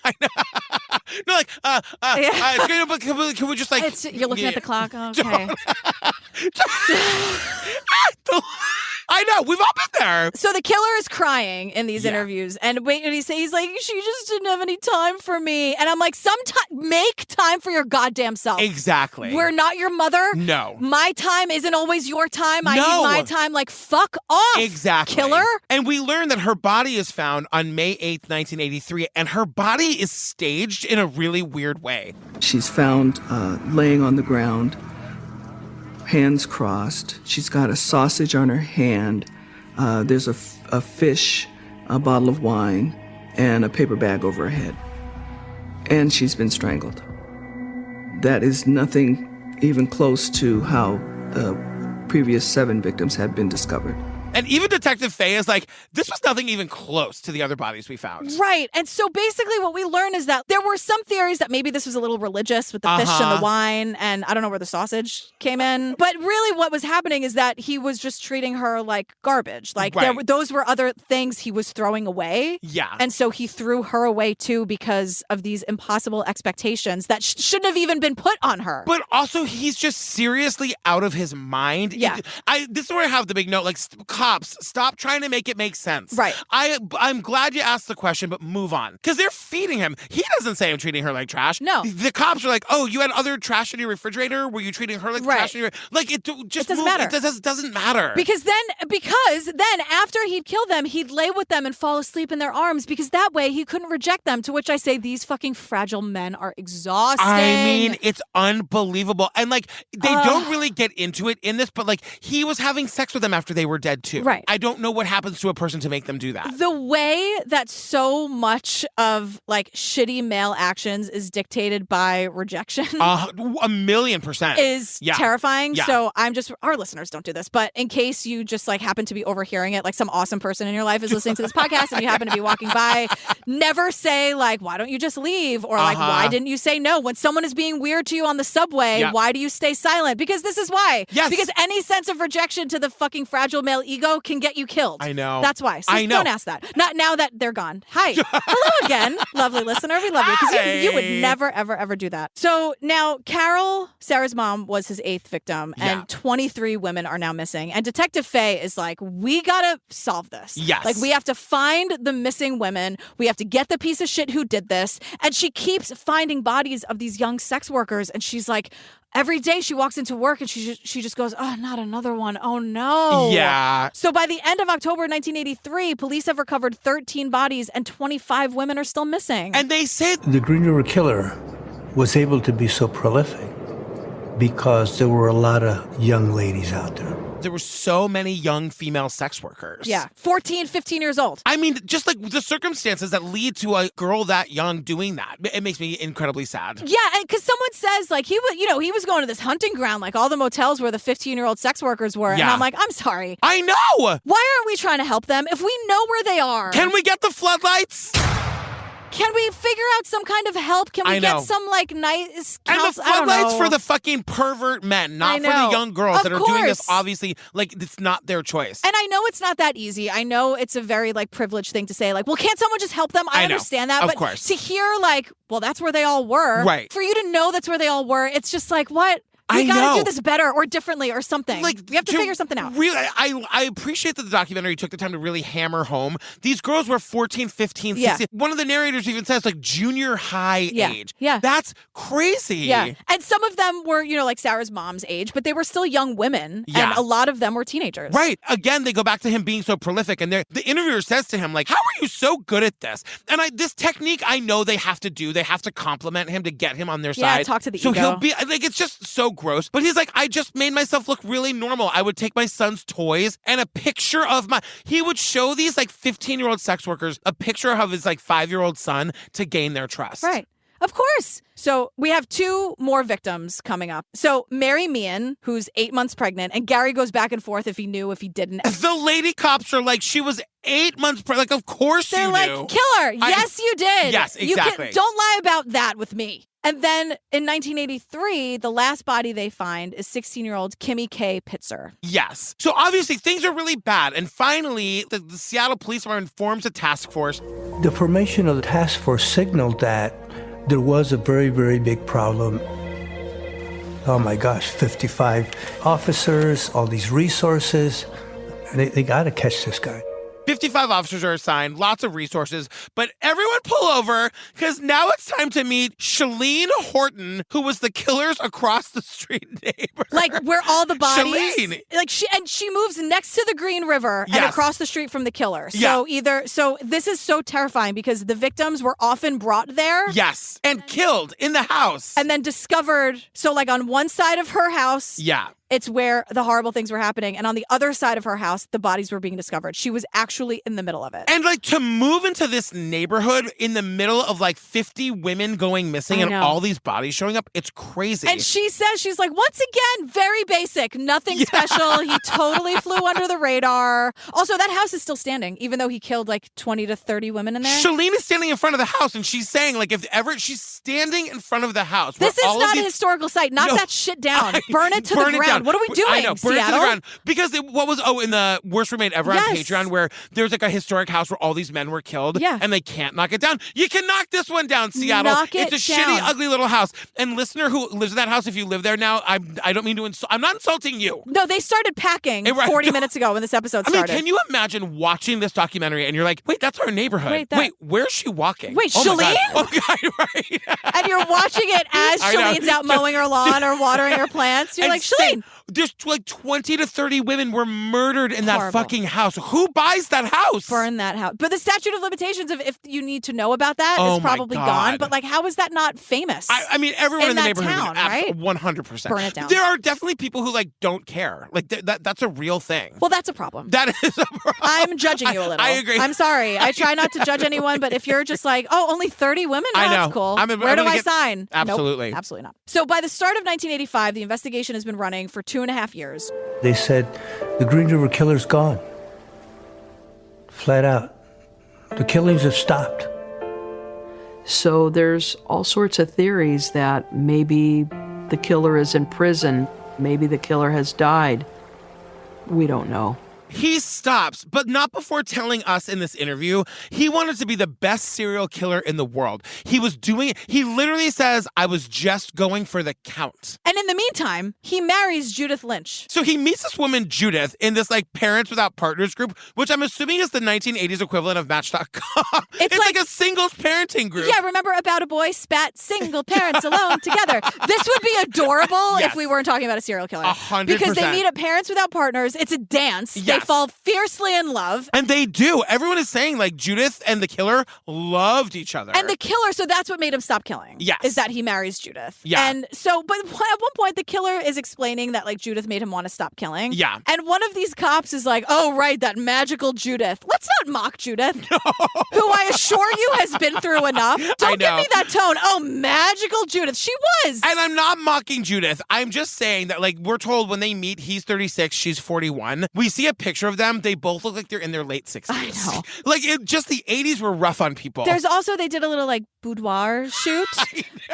I know. No, can we just like... You're looking at the clock? Okay. I know, we've all been there. So the killer is crying in these interviews, and he's like, she just didn't have any time for me. And I'm like, make time for your goddamn self. Exactly. We're not your mother. No. My time isn't always your time. I need my time. Like, fuck off. Exactly. Killer. And we learn that her body is found on May 8th, 1983, and her body is staged in a really weird way. She's found laying on the ground, hands crossed. She's got a sausage on her hand. There's a fish, a bottle of wine, and a paper bag over her head. And she's been strangled. That is nothing even close to how the previous 7 victims had been discovered. And even Detective Faye is like, this was nothing even close to the other bodies we found. Right. And so basically what we learn is that there were some theories that maybe this was a little religious with the fish and the wine, and I don't know where the sausage came in. But really what was happening is that he was just treating her like garbage. Like those were other things he was throwing away. Yeah. And so he threw her away too because of these impossible expectations that shouldn't have even been put on her. But also he's just seriously out of his mind. Yeah. This is where I have the big note, like, cops, stop trying to make it make sense. Right. I'm glad you asked the question, but move on. Because they're feeding him. He doesn't say I'm treating her like trash. No. The cops are like, oh, you had other trash in your refrigerator? Were you treating her like trash in your... Like, it doesn't matter. It doesn't matter. Because then after he'd kill them, he'd lay with them and fall asleep in their arms, because that way he couldn't reject them, to which I say these fucking fragile men are exhausting. I mean, it's unbelievable. And, like, they don't really get into it in this, but, like, he was having sex with them after they were dead, too. Right. I don't know what happens to a person to make them do that. The way that so much of, like, shitty male actions is dictated by rejection 1,000,000% is terrifying. Yeah. So our listeners don't do this, but in case you just, like, happen to be overhearing it, like some awesome person in your life is listening to this podcast and you happen to be walking by, never say, like, why don't you just leave? Or, like, why didn't you say no? When someone is being weird to you on the subway, why do you stay silent? Because this is why. Yes. Because any sense of rejection to the fucking fragile male ego can get you killed. I know. That's why. So I know. don't ask that. Not now that they're gone. Hi. Hello again, lovely listener. We love you, because you would never, ever, ever do that. So now Carol, Sarah's mom, was his 8th victim, and 23 women are now missing. And Detective Faye is like, we gotta solve this. Yes. Like, we have to find the missing women. We have to get the piece of shit who did this. And she keeps finding bodies of these young sex workers, and she's like, Every day she walks into work and she just goes, oh, not another one. Oh, no. Yeah. So by the end of October 1983, police have recovered 13 bodies and 25 women are still missing. And they say The Green River Killer was able to be so prolific because there were a lot of young ladies out there. there were so many young female sex workers. Yeah, 14, 15 years old. I mean, just like the circumstances that lead to a girl that young doing that, it makes me incredibly sad. Yeah, because someone says, like, he was going to this hunting ground, like all the motels where the 15-year-old sex workers were. Yeah. And I'm like, I'm sorry. I know. Why aren't we trying to help them if we know where they are? Can we get the floodlights? Can we figure out some kind of help? Can we get some, like, nice And the floodlights for the fucking pervert men, not for the young girls that are doing this, obviously, like, it's not their choice. And I know it's not that easy. I know it's a very, like, privileged thing to say, like, well, can't someone just help them? I understand that. Of but course. to hear, like, well, that's where they all were. Right. For you to know that's where they all were, it's just like, what? I We gotta know. do this better or differently or something. Like, we have to figure something out. Really, I appreciate that the documentary took the time to really hammer home. These girls were 14, 15, 16. One of the narrators even says, like, junior high age. Yeah. That's crazy. Yeah. And some of them were, like Sarah's mom's age, but they were still young women. Yeah. And a lot of them were teenagers. Right. Again, they go back to him being so prolific, and the interviewer says to him, like, how are you so good at this? And this technique, I know they have to do. They have to compliment him to get him on their side. Yeah, talk to the so ego. he'll be, like, it's just so gross. But he's like, I just made myself look really normal. I would take my son's toys and a picture of he would show these, like, 15-year-old sex workers a picture of his, like, 5-year-old son to gain their trust. Right. Of course. So we have 2 more victims coming up. So Mary Meehan, who's 8 months pregnant, and Gary goes back and forth if he knew, if he didn't. The lady cops are like, she was 8 months pregnant. Like, of course They're you like, knew. kill her. Yes, you did. Yes, exactly. Don't lie about that with me. And then in 1983, the last body they find is 16-year-old Kimmy K. Pitzer. Yes. So obviously things are really bad. And finally, the Seattle Police Department forms a task force. The formation of the task force signaled that there was a very, very big problem. Oh my gosh, 55 officers, all these resources. They got to catch this guy. 55 officers are assigned, lots of resources, but everyone pull over because now it's time to meet Shalene Horton, who was the killer's across the street neighbor. Like, where all the bodies, Shalene. like she moves next to the Green River and across the street from the killer. So so this is so terrifying because the victims were often brought there. Yes, and killed in the house. And then discovered, so like on one side of her house. Yeah. It's where the horrible things were happening. And on the other side of her house, the bodies were being discovered. She was actually in the middle of it. And, like, to move into this neighborhood in the middle of, like, 50 women going missing and all these bodies showing up, it's crazy. And she says, she's like, once again, very basic, nothing special. He totally flew under the radar. Also, that house is still standing, even though he killed, like, 20 to 30 women in there. Shalene is standing in front of the house, and she's saying, like, she's standing in front of the house. This is not a historical site. Knock that shit down. Burn it to the ground. What are we doing? I know, burn Seattle? it to the ground. Because in the Worst Roommate Ever on Patreon, where there's like a historic house where all these men were killed, and they can't knock it down. You can knock this one down, Seattle. It's a shitty, ugly little house. And listener who lives in that house, if you live there now, I don't mean to insult. I'm not insulting you. No, they started packing 40 minutes ago when this episode started. I mean, can you imagine watching this documentary and you're like, wait, that's our neighborhood. Wait, where's she walking? Wait, Shalene? Oh, God, right. And you're watching it as Shalene's out mowing her lawn or watering her plants. You're like, Shalene. There's like 20 to 30 women were murdered in that fucking house. Who buys that house? Burn that house. But the statute of limitations of if you need to know about that is my probably God. gone. But like, how is that not famous? I mean, everyone in the that neighborhood town, right? 100%. Burn it down. There are definitely people who like don't care. Like that's a real thing. Well, that's a problem. That is a problem. I'm judging you a little. I agree. I'm sorry. I try not to judge anyone, but if you're just like, oh, only 30 women? I know. That's cool. Where do I sign? Absolutely. Nope, absolutely not. So by the start of 1985, the investigation has been running for 2.5 years. They said, the Green River Killer's gone. Flat out. The killings have stopped. So there's all sorts of theories that maybe the killer is in prison. Maybe the killer has died. We don't know. He stops, but not before telling us in this interview he wanted to be the best serial killer in the world. He was doing it. He literally says, I was just going for the count. And in the meantime, he marries Judith Lynch. So he meets this woman, Judith, in this like Parents Without Partners group, which I'm assuming is the 1980s equivalent of Match.com. It's like a singles parenting group. Yeah, remember About a Boy Spat Single Parents Alone Together. This would be adorable if we weren't talking about a serial killer. 100%. Because they meet at Parents Without Partners. It's a dance. Yes. They fall fiercely in love. And they do. Everyone is saying like Judith and the killer loved each other. And the killer, so that's what made him stop killing. Yes. Is that he marries Judith. Yeah. And so, but at one point, the killer is explaining that like Judith made him want to stop killing. Yeah. And one of these cops is like, oh, right, that magical Judith. Let's not mock Judith. No. Who I assure you has been through enough. Don't give me that tone. Oh, magical Judith. She was. And I'm not mocking Judith. I'm just saying that like we're told when they meet, he's 36, she's 41. We see a picture of them. They both look like they're in their late 60s. I know. Like just the 80s were rough on people. There's also, they did a little like boudoir shoot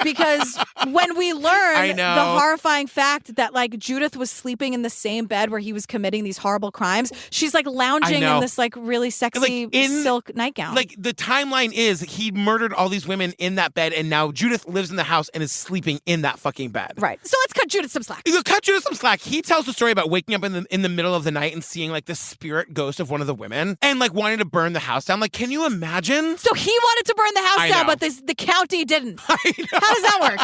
because when we learn the horrifying fact that like Judith was sleeping in the same bed where he was committing these horrible crimes, she's like lounging in this like really sexy silk nightgown. Like the timeline is he murdered all these women in that bed and now Judith lives in the house and is sleeping in that fucking bed. Right. So let's cut Judith some slack. Cut Judith some slack. He tells the story about waking up in the middle of the night and seeing like the spirit ghost of one of the women and like wanting to burn the house down. Like, can you imagine? So he wanted to burn the house down, but the county didn't. How does that work?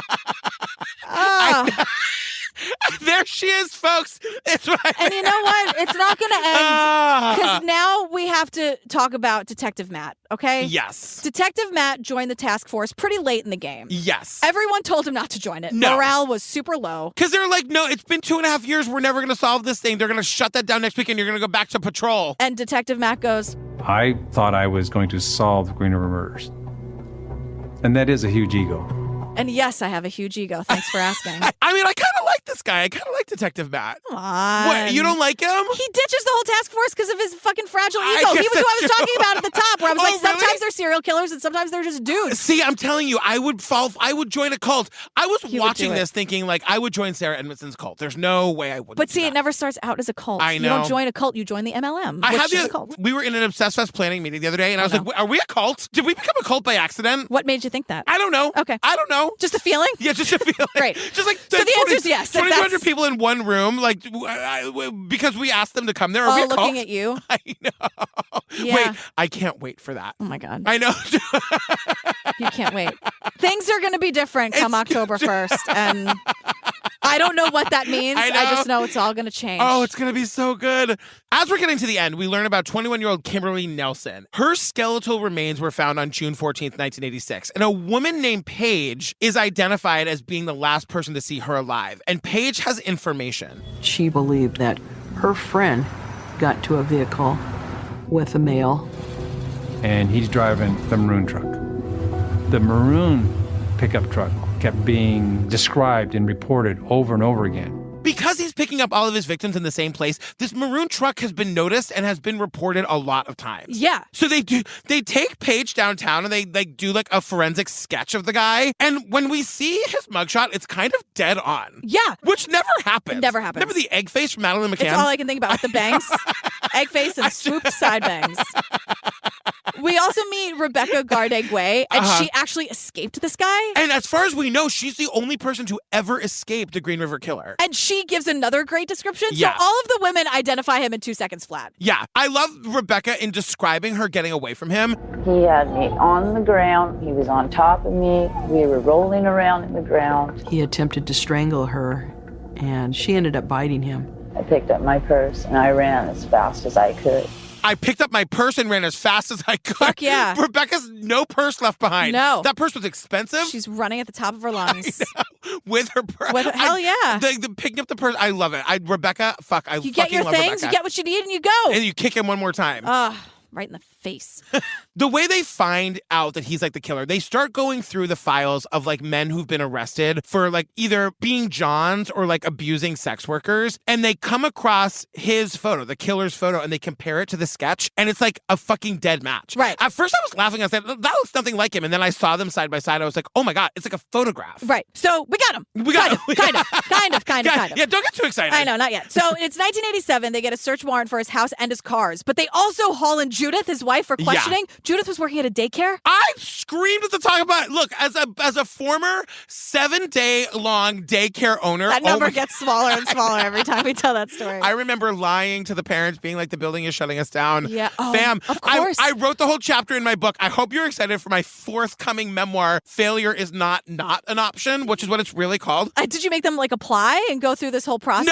There she is, folks. And you know what? It's not going to end because now we have to talk about Detective Matt, okay? Yes. Detective Matt joined the task force pretty late in the game. Yes. Everyone told him not to join it. No. Morale was super low. Because they're like, no, it's been 2.5 years. We're never going to solve this thing. They're going to shut that down next week and you're going to go back to patrol. And Detective Matt goes, I thought I was going to solve the Green River murders. And that is a huge ego. And yes, I have a huge ego. Thanks for asking. I mean, I kind of like this guy. I kind of like Detective Matt. Come on. What, you don't like him? He ditches the whole task force because of his fucking fragile ego. He was who I was talking about at the top, where I was like, sometimes they're serial killers and sometimes they're just dudes. See, I'm telling you, I would join a cult. I was watching this thinking, like, I would join Sarah Edmondson's cult. There's no way I wouldn't. But see, it never starts out as a cult. I know. You don't join a cult, you join the MLM, which is a cult. We were in an Obsessed Fest planning meeting the other day, and I was like, are we a cult? Did we become a cult by accident? What made you think that? I don't know. Okay. I don't know. Just a feeling? Yeah, just a feeling. Great. Just like so the answer is yes. 2,200 people in one room, like because we asked them to come there. Are we a cult? Looking at you. I know. Yeah. Wait, I can't wait for that. Oh my God. I know. You can't wait. Things are going to be different come October 1st, and I don't know what that means. I just know it's all going to change. Oh, it's going to be so good. As we're getting to the end, we learn about 21-year-old Kimberly Nelson. Her skeletal remains were found on June 14th, 1986, and a woman named Paige is identified as being the last person to see her alive. And Paige has information. She believed that her friend got to a vehicle with a male. And he's driving the maroon truck. The maroon pickup truck kept being described and reported over and over again. Because he's picking up all of his victims in the same place, this maroon truck has been noticed and has been reported a lot of times. Yeah. So they take Paige downtown and they do like a forensic sketch of the guy. And when we see his mugshot, it's kind of dead on. Yeah. Which never happens. Never happens. Remember the egg face from Madeline McCann? It's all I can think about with the bangs. Egg face and swooped side bangs. We also meet Rebecca G.A.R.B.A.G.E, and she actually escaped this guy. And as far as we know, she's the only person to ever escape the Green River Killer. And she gives another great description. Yeah. So all of the women identify him in 2 seconds flat. Yeah. I love Rebecca in describing her getting away from him. He had me on the ground. He was on top of me. We were rolling around in the ground. He attempted to strangle her, and she ended up biting him. I picked up my purse, and I ran as fast as I could. I picked up my purse and ran as fast as I could. Fuck yeah. Rebecca's no purse left behind. No. That purse was expensive. She's running at the top of her lungs. I know. With her purse. Hell yeah. Picking up the purse, I love it. Rebecca, fuck, I You fucking get your love things, Rebecca. you get what you need, and you go. And you kick him one more time. Right in the face. face. The way they find out that he's like the killer, they start going through the files of like men who've been arrested for like either being Johns or like abusing sex workers. And they come across his photo, the killer's photo, and they compare it to the sketch. And it's like a fucking dead match. Right. At first I was laughing. I said, that looks nothing like him. And then I saw them side by side. I was like, oh my God, it's like a photograph. Right. So we got him. We got him. Kind of. Yeah, don't get too excited. I know, not yet. So it's 1987. They get a search warrant for his house and his cars. But they also haul in Judith, his wife, for questioning. Yeah. Judith was working at a daycare. I screamed at the time about, look, as a former 7-day-long daycare owner. That number gets smaller and smaller every time we tell that story. I remember lying to the parents, being like, the building is shutting us down. Yeah. Oh, fam, of course. I wrote the whole chapter in my book. I hope you're excited for my forthcoming memoir, Failure is Not an Option, which is what it's really called. Did you make them like apply and go through this whole process?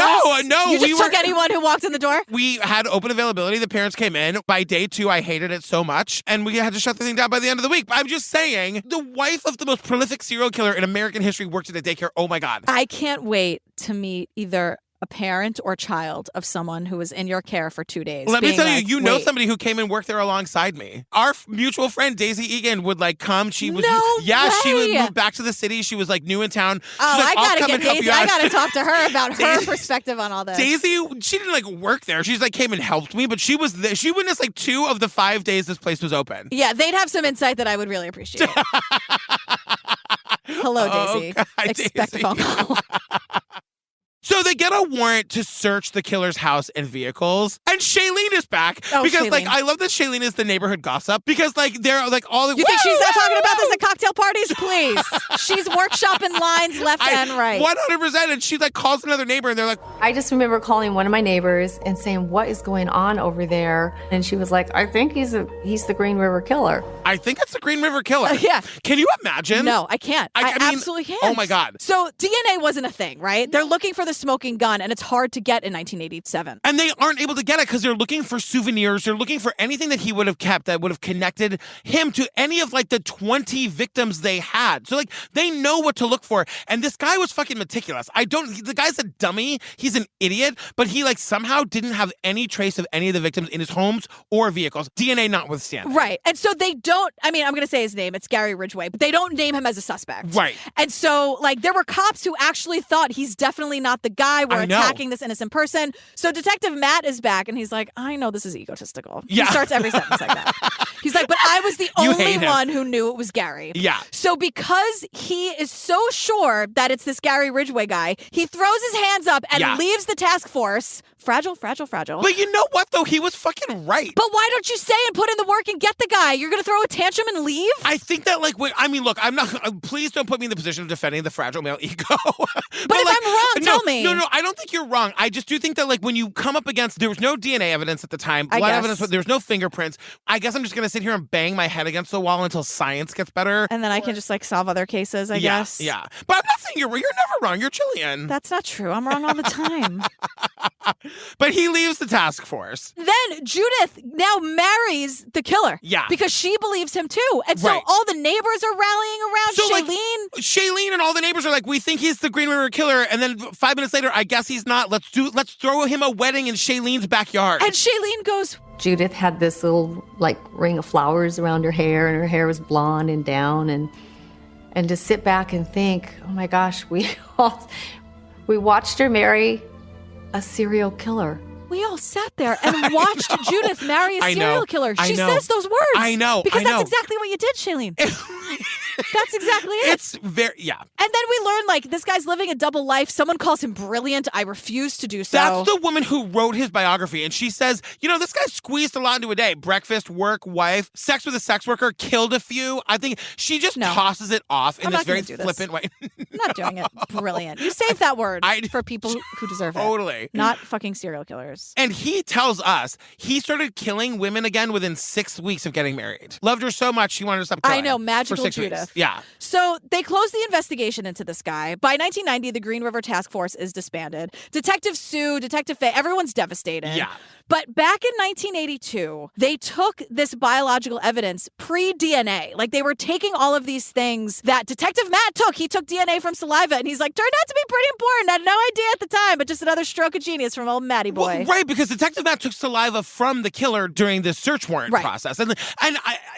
No. You just took anyone who walked in the door? We had open availability. The parents came in. By day 2, I hated it so much, and we had to shut the thing down by the end of the week. But I'm just saying, the wife of the most prolific serial killer in American history worked at a daycare. Oh my God. I can't wait to meet either a parent or child of someone who was in your care for 2 days. Let me tell you, you know somebody who came and worked there alongside me. Our mutual friend, Daisy Egan, would like come. She was, she would move back to the city. She was like new in town. Oh, like, I gotta get Daisy. I gotta talk to her about her perspective on all this. Daisy, she didn't like work there. She's like came and helped me, but she was there. She witnessed like 2 of the 5 days this place was open. Yeah, they'd have some insight that I would really appreciate. Hello, Daisy. God, Expect Daisy. a phone call. So they get a warrant to search the killer's house and vehicles. And Shailene is back. Because, like, I love that Shailene is the neighborhood gossip. Because, like, they're, like, all the... You think she's not talking about this at cocktail parties? Please. She's workshopping lines left and right. 100%. And she, like, calls another neighbor and they're like... I just remember calling one of my neighbors and saying, what is going on over there? And she was like, I think he's the Green River Killer. I think it's the Green River Killer. Yeah. Can you imagine? No, I can't. I mean, absolutely can't. Oh, my God. So DNA wasn't a thing, right? They're looking for the smoking gun, and it's hard to get in 1987. And they aren't able to get it because they're looking for souvenirs. They're looking for anything that he would have kept that would have connected him to any of, like, the 20 victims they had. So, like, they know what to look for. And this guy was fucking meticulous. The guy's a dummy. He's an idiot. But he, like, somehow didn't have any trace of any of the victims in his homes or vehicles, DNA notwithstanding. Right. And so they don't, I mean, I'm going to say his name. It's Gary Ridgway. But they don't name him as a suspect. Right. And so, like, there were cops who actually thought he's definitely not the guy. We're attacking this innocent person. So Detective Matt is back, and he's like, I know this is egotistical. Yeah. He starts every sentence like that. He's like, but I was the only one who knew it was Gary. Yeah. So because he is so sure that it's this Gary Ridgway guy, he throws his hands up and leaves the task force. Fragile. But you know what, though? He was fucking right. But why don't you stay and put in the work and get the guy? You're going to throw a tantrum and leave? I think that, like, I mean, look, I'm not, please don't put me in the position of defending the fragile male ego. but if like, I'm wrong, tell me. No, I don't think you're wrong. I just do think that, like, when you come up against, there was no DNA evidence at the time. A lot of evidence, there was no fingerprints. I guess I'm just going to sit here and bang my head against the wall until science gets better. And then I can just, like, solve other cases, I guess. Yeah. But I'm not saying you're never wrong. You're Jillian. That's not true. I'm wrong all the time. But he leaves the task force. Then Judith now marries the killer. Yeah. Because she believes him too. And so all the neighbors are rallying around Shailene. Like, Shailene and all the neighbors are like, we think he's the Green River Killer. And then 5 minutes later, I guess he's not. Let's throw him a wedding in Shailene's backyard. And Shailene goes... Judith had this little, like, ring of flowers around her hair, and her hair was blonde and down. And to sit back and think, oh my gosh, we watched her marry a serial killer. We all sat there and watched Judith marry a serial killer. She says those words. I know. Because that's exactly what you did, Shailene. That's exactly it. It's very, And then we learn, like, this guy's living a double life. Someone calls him brilliant. I refuse to do so. That's the woman who wrote his biography. And she says, you know, this guy squeezed a lot into a day. Breakfast, work, wife, sex with a sex worker, killed a few. I think she just tosses it off in this very flippant way. I'm not doing it. Brilliant. You save that word for people who deserve it. Totally. Not fucking serial killers. And he tells us he started killing women again within 6 weeks of getting married. Loved her so much, she wanted to stop killing. I know, magical for 6 Judith. weeks. with. Yeah. So they closed the investigation into this guy. By 1990, the Green River Task Force is disbanded. Detective Sue, Detective Faye, everyone's devastated. Yeah. But back in 1982, they took this biological evidence pre-DNA. Like, they were taking all of these things that Detective Matt took. He took DNA from saliva, and he's like, turned out to be pretty important. I had no idea at the time, but just another stroke of genius from old Matty boy. Well, right, because Detective Matt took saliva from the killer during the search warrant process. And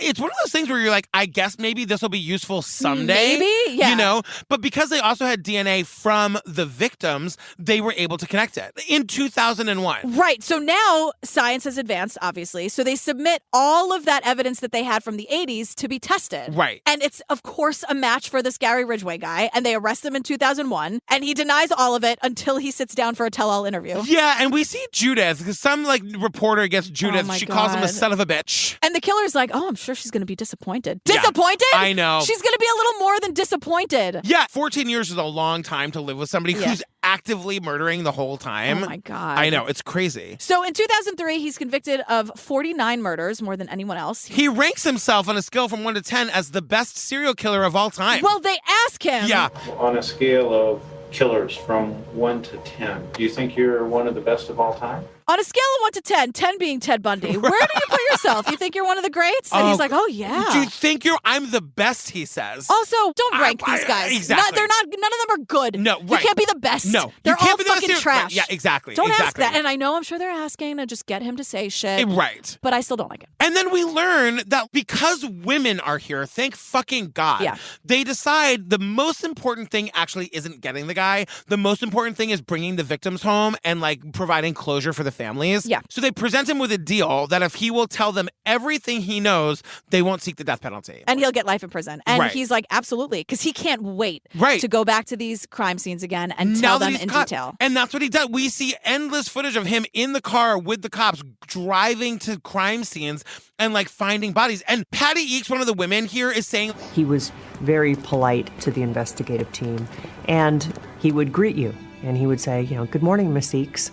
it's one of those things where you're like, I guess maybe this will be useful someday. Maybe, yeah. You know? But because they also had DNA from the victims, they were able to connect it in 2001. Right. So now science has advanced, obviously. So they submit all of that evidence that they had from the 80s to be tested. Right. And it's, of course, a match for this Gary Ridgway guy. And they arrest him in 2001. And he denies all of it until he sits down for a tell-all interview. Yeah, and we see Judith, because some reporter gets Judith. She calls him a son of a bitch. And the killer's like, oh, I'm sure she's going to be disappointed. Disappointed? Yeah, I know. She's going to be a little more than disappointed. Yeah, 14 years is a long time to live with somebody who's actively murdering the whole time. Oh, my God. I know, it's crazy. So in 2003, he's convicted of 49 murders, more than anyone else. He ranks himself on a scale from 1 to 10 as the best serial killer of all time. Well, they ask him. Yeah. On a scale of killers from 1 to 10, do you think you're one of the best of all time? On a scale of 1 to 10, 10 being Ted Bundy, where do you put yourself? You think you're one of the greats? And he's like, oh, yeah. Do you think I'm the best, he says. Also, don't rank these guys. Exactly. None of them are good. No, right. You can't be the best. No. They're you can't all be fucking trash. Right. Yeah, exactly. Don't ask that. And I know, I'm sure they're asking to just get him to say shit. Right. But I still don't like it. And then we learn that because women are here, thank fucking God, they decide the most important thing actually isn't getting the guy. The most important thing is bringing the victims home and providing closure for the families. Yeah. So they present him with a deal that if he will tell them everything he knows, they won't seek the death penalty. And he'll get life in prison. And he's like, absolutely. Because he can't wait to go back to these crime scenes again and tell them in detail. And that's what he does. We see endless footage of him in the car with the cops driving to crime scenes and finding bodies. And Patty Eakes, one of the women here, is saying he was very polite to the investigative team, and he would greet you, and he would say, good morning, Miss Eakes.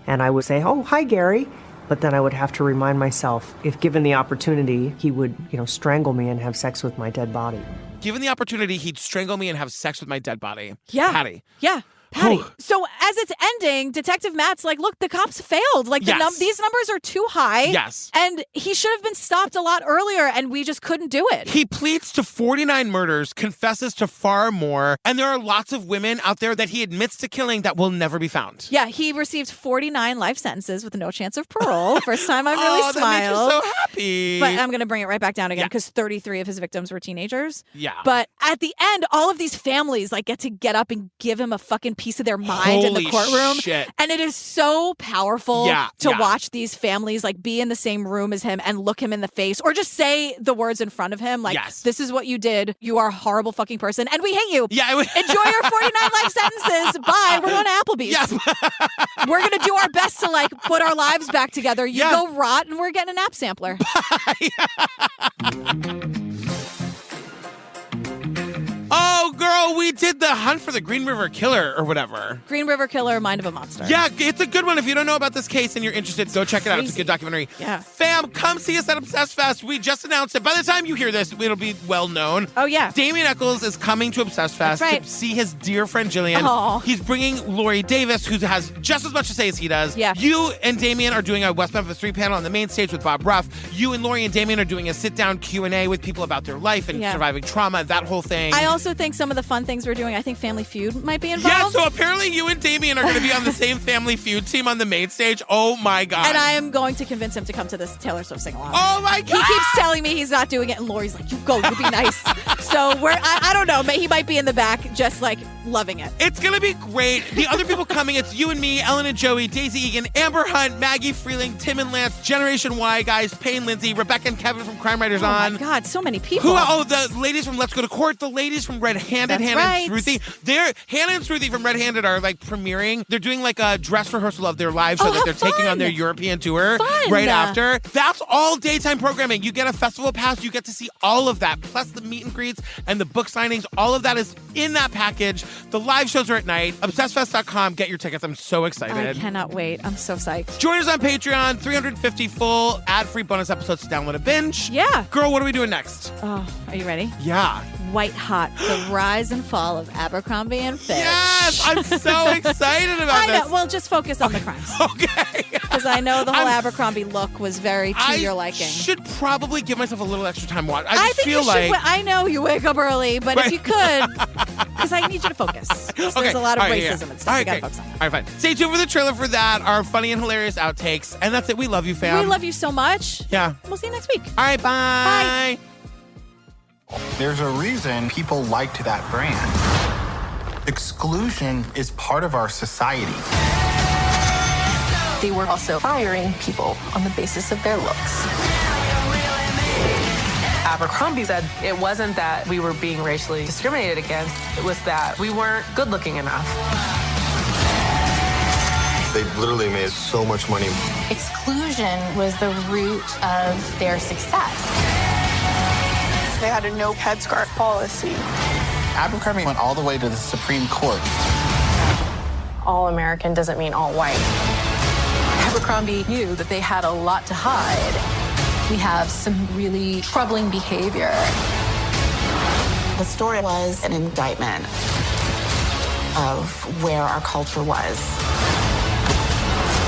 And I would say, oh, hi, Gary. But then I would have to remind myself, if given the opportunity, he would, strangle me and have sex with my dead body. Given the opportunity, he'd strangle me and have sex with my dead body. Yeah. Patty. Yeah. Patty. So as it's ending, Detective Matt's like, look, the cops failed. These numbers are too high. Yes. And he should have been stopped a lot earlier, and we just couldn't do it. He pleads to 49 murders, confesses to far more, and there are lots of women out there that he admits to killing that will never be found. Yeah, he received 49 life sentences with no chance of parole. First time I really smiled. That makes me so happy. But I'm going to bring it right back down again because 33 of his victims were teenagers. Yeah. But at the end, all of these families get up and give him a fucking piece of their mind in the courtroom. Shit. And it is so powerful to Yeah. watch these families be in the same room as him and look him in the face or just say the words in front of him. This is what you did. You are a horrible fucking person. And we hate you. Yeah. Enjoy your 49 life sentences. Bye. We're going to Applebee's. Yeah. We're going to do our best to put our lives back together. You go rot and we're getting an app sampler. Oh, girl, we did the Hunt for the Green River Killer or whatever. Green River Killer, Mind of a Monster. Yeah, it's a good one. If you don't know about this case and you're interested, go check it out. It's a good documentary. Yeah. Fam, come see us at Obsessed Fest. We just announced it. By the time you hear this, it'll be well known. Oh, yeah. Damien Eccles is coming to Obsessed Fest to see his dear friend Jillian. Aww. He's bringing Lori Davis, who has just as much to say as he does. Yeah. You and Damien are doing a West Memphis 3 panel on the main stage with Bob Ruff. You and Lori and Damien are doing a sit-down Q&A with people about their life and surviving trauma, that whole thing. I also think some of the fun things we're doing, I think Family Feud might be involved. Yeah, so apparently you and Damien are going to be on the same Family Feud team on the main stage. Oh, my God. And I am going to convince him to come to this Taylor Swift sing-along. Oh, my God. He keeps telling me he's not doing it, and Lori's like, you go, you be nice. So I don't know, he might be in the back just loving it. It's going to be great. The other people coming, it's you and me, Ellen and Joey, Daisy Egan, Amber Hunt, Maggie Freeling, Tim and Lance, Generation Y guys, Payne Lindsay, Rebecca and Kevin from Crime Writers On. Oh, my God, so many people. The ladies from Let's Go to Court, the ladies from Red Handed, That's Hannah right. and Sruthi. Hannah and Sruthi from Red Handed are premiering. They're doing a dress rehearsal of their live show that they're taking on their European tour right after. That's all daytime programming. You get a festival pass, you get to see all of that, plus the meet and greets and the book signings. All of that is in that package. The live shows are at night. ObsessedFest.com. Get your tickets. I'm so excited. I cannot wait. I'm so psyched. Join us on Patreon. 350 full ad-free bonus episodes to download a binge. Yeah. Girl, what are we doing next? Oh, are you ready? Yeah. White Hot, the rise and fall of Abercrombie and Fitch. Yes, I'm so excited about this. I know. Well, just focus on the crimes. Okay. Because I know the whole Abercrombie look was very to your liking. I should probably give myself a little extra time watch. I just think feel you like should. I know you wake up early, but if you could, because I need you to focus. There's a lot of racism and stuff you gotta focus on. All right, fine. Stay tuned for the trailer for that, our funny and hilarious outtakes. And that's it. We love you, fam. We love you so much. Yeah. We'll see you next week. All right, bye. There's a reason people liked that brand. Exclusion is part of our society. They were also firing people on the basis of their looks. Abercrombie said it wasn't that we were being racially discriminated against, it was that we weren't good looking enough. They literally made so much money. Exclusion was the root of their success. They had a no headscarf policy. Abercrombie went all the way to the Supreme Court. All American doesn't mean all white. Abercrombie knew that they had a lot to hide. We have some really troubling behavior. The story was an indictment of where our culture was.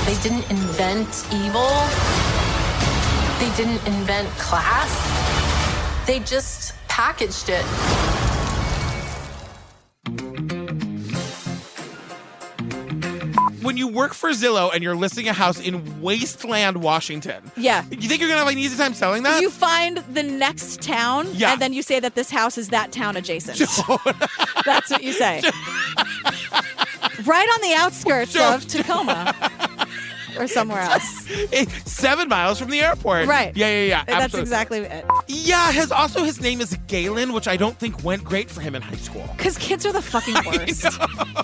They didn't invent evil. They didn't invent class. They just packaged it. When you work for Zillow and you're listing a house in Wasteland, Washington, yeah, you think you're gonna have an easy time selling that? You find the next town, and then you say that this house is that town adjacent. That's what you say. Right on the outskirts of Tacoma. Or somewhere else. 7 miles from the airport. Right. Yeah. That's absolutely. exactly it. Yeah, his name is Galen, which I don't think went great for him in high school. Because kids are the fucking worst.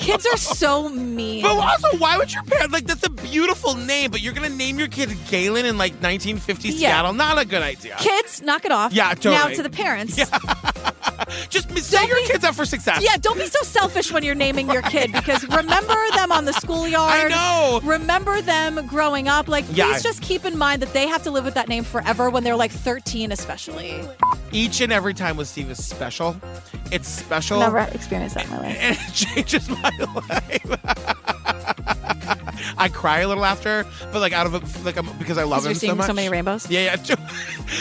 Kids are so mean. But also, why would your parents, that's a beautiful name, but you're going to name your kid Galen in 1950 Seattle? Not a good idea. Kids, knock it off. Yeah, totally. Now to the parents. Yeah. Just set your kids up for success. Yeah, don't be so selfish when you're naming your kid, because remember them on the schoolyard. I know. Remember them growing up. Please just keep in mind that they have to live with that name forever when they're 13 especially. Each and every time with Steve is special. It's special. Never experienced that in my life. And it changes my life. I cry a little after, but because I love him so much. So many rainbows. Yeah.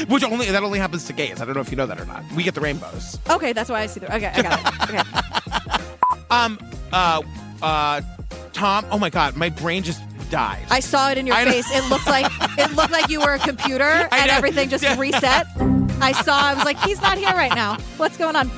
Which only happens to gays. I don't know if you know that or not. We get the rainbows. Okay, that's why I see them. Okay, I got it. Okay. Tom. Oh my God, my brain just died. I saw it in your face. It looked like you were a computer and everything just reset. I was like, he's not here right now. What's going on?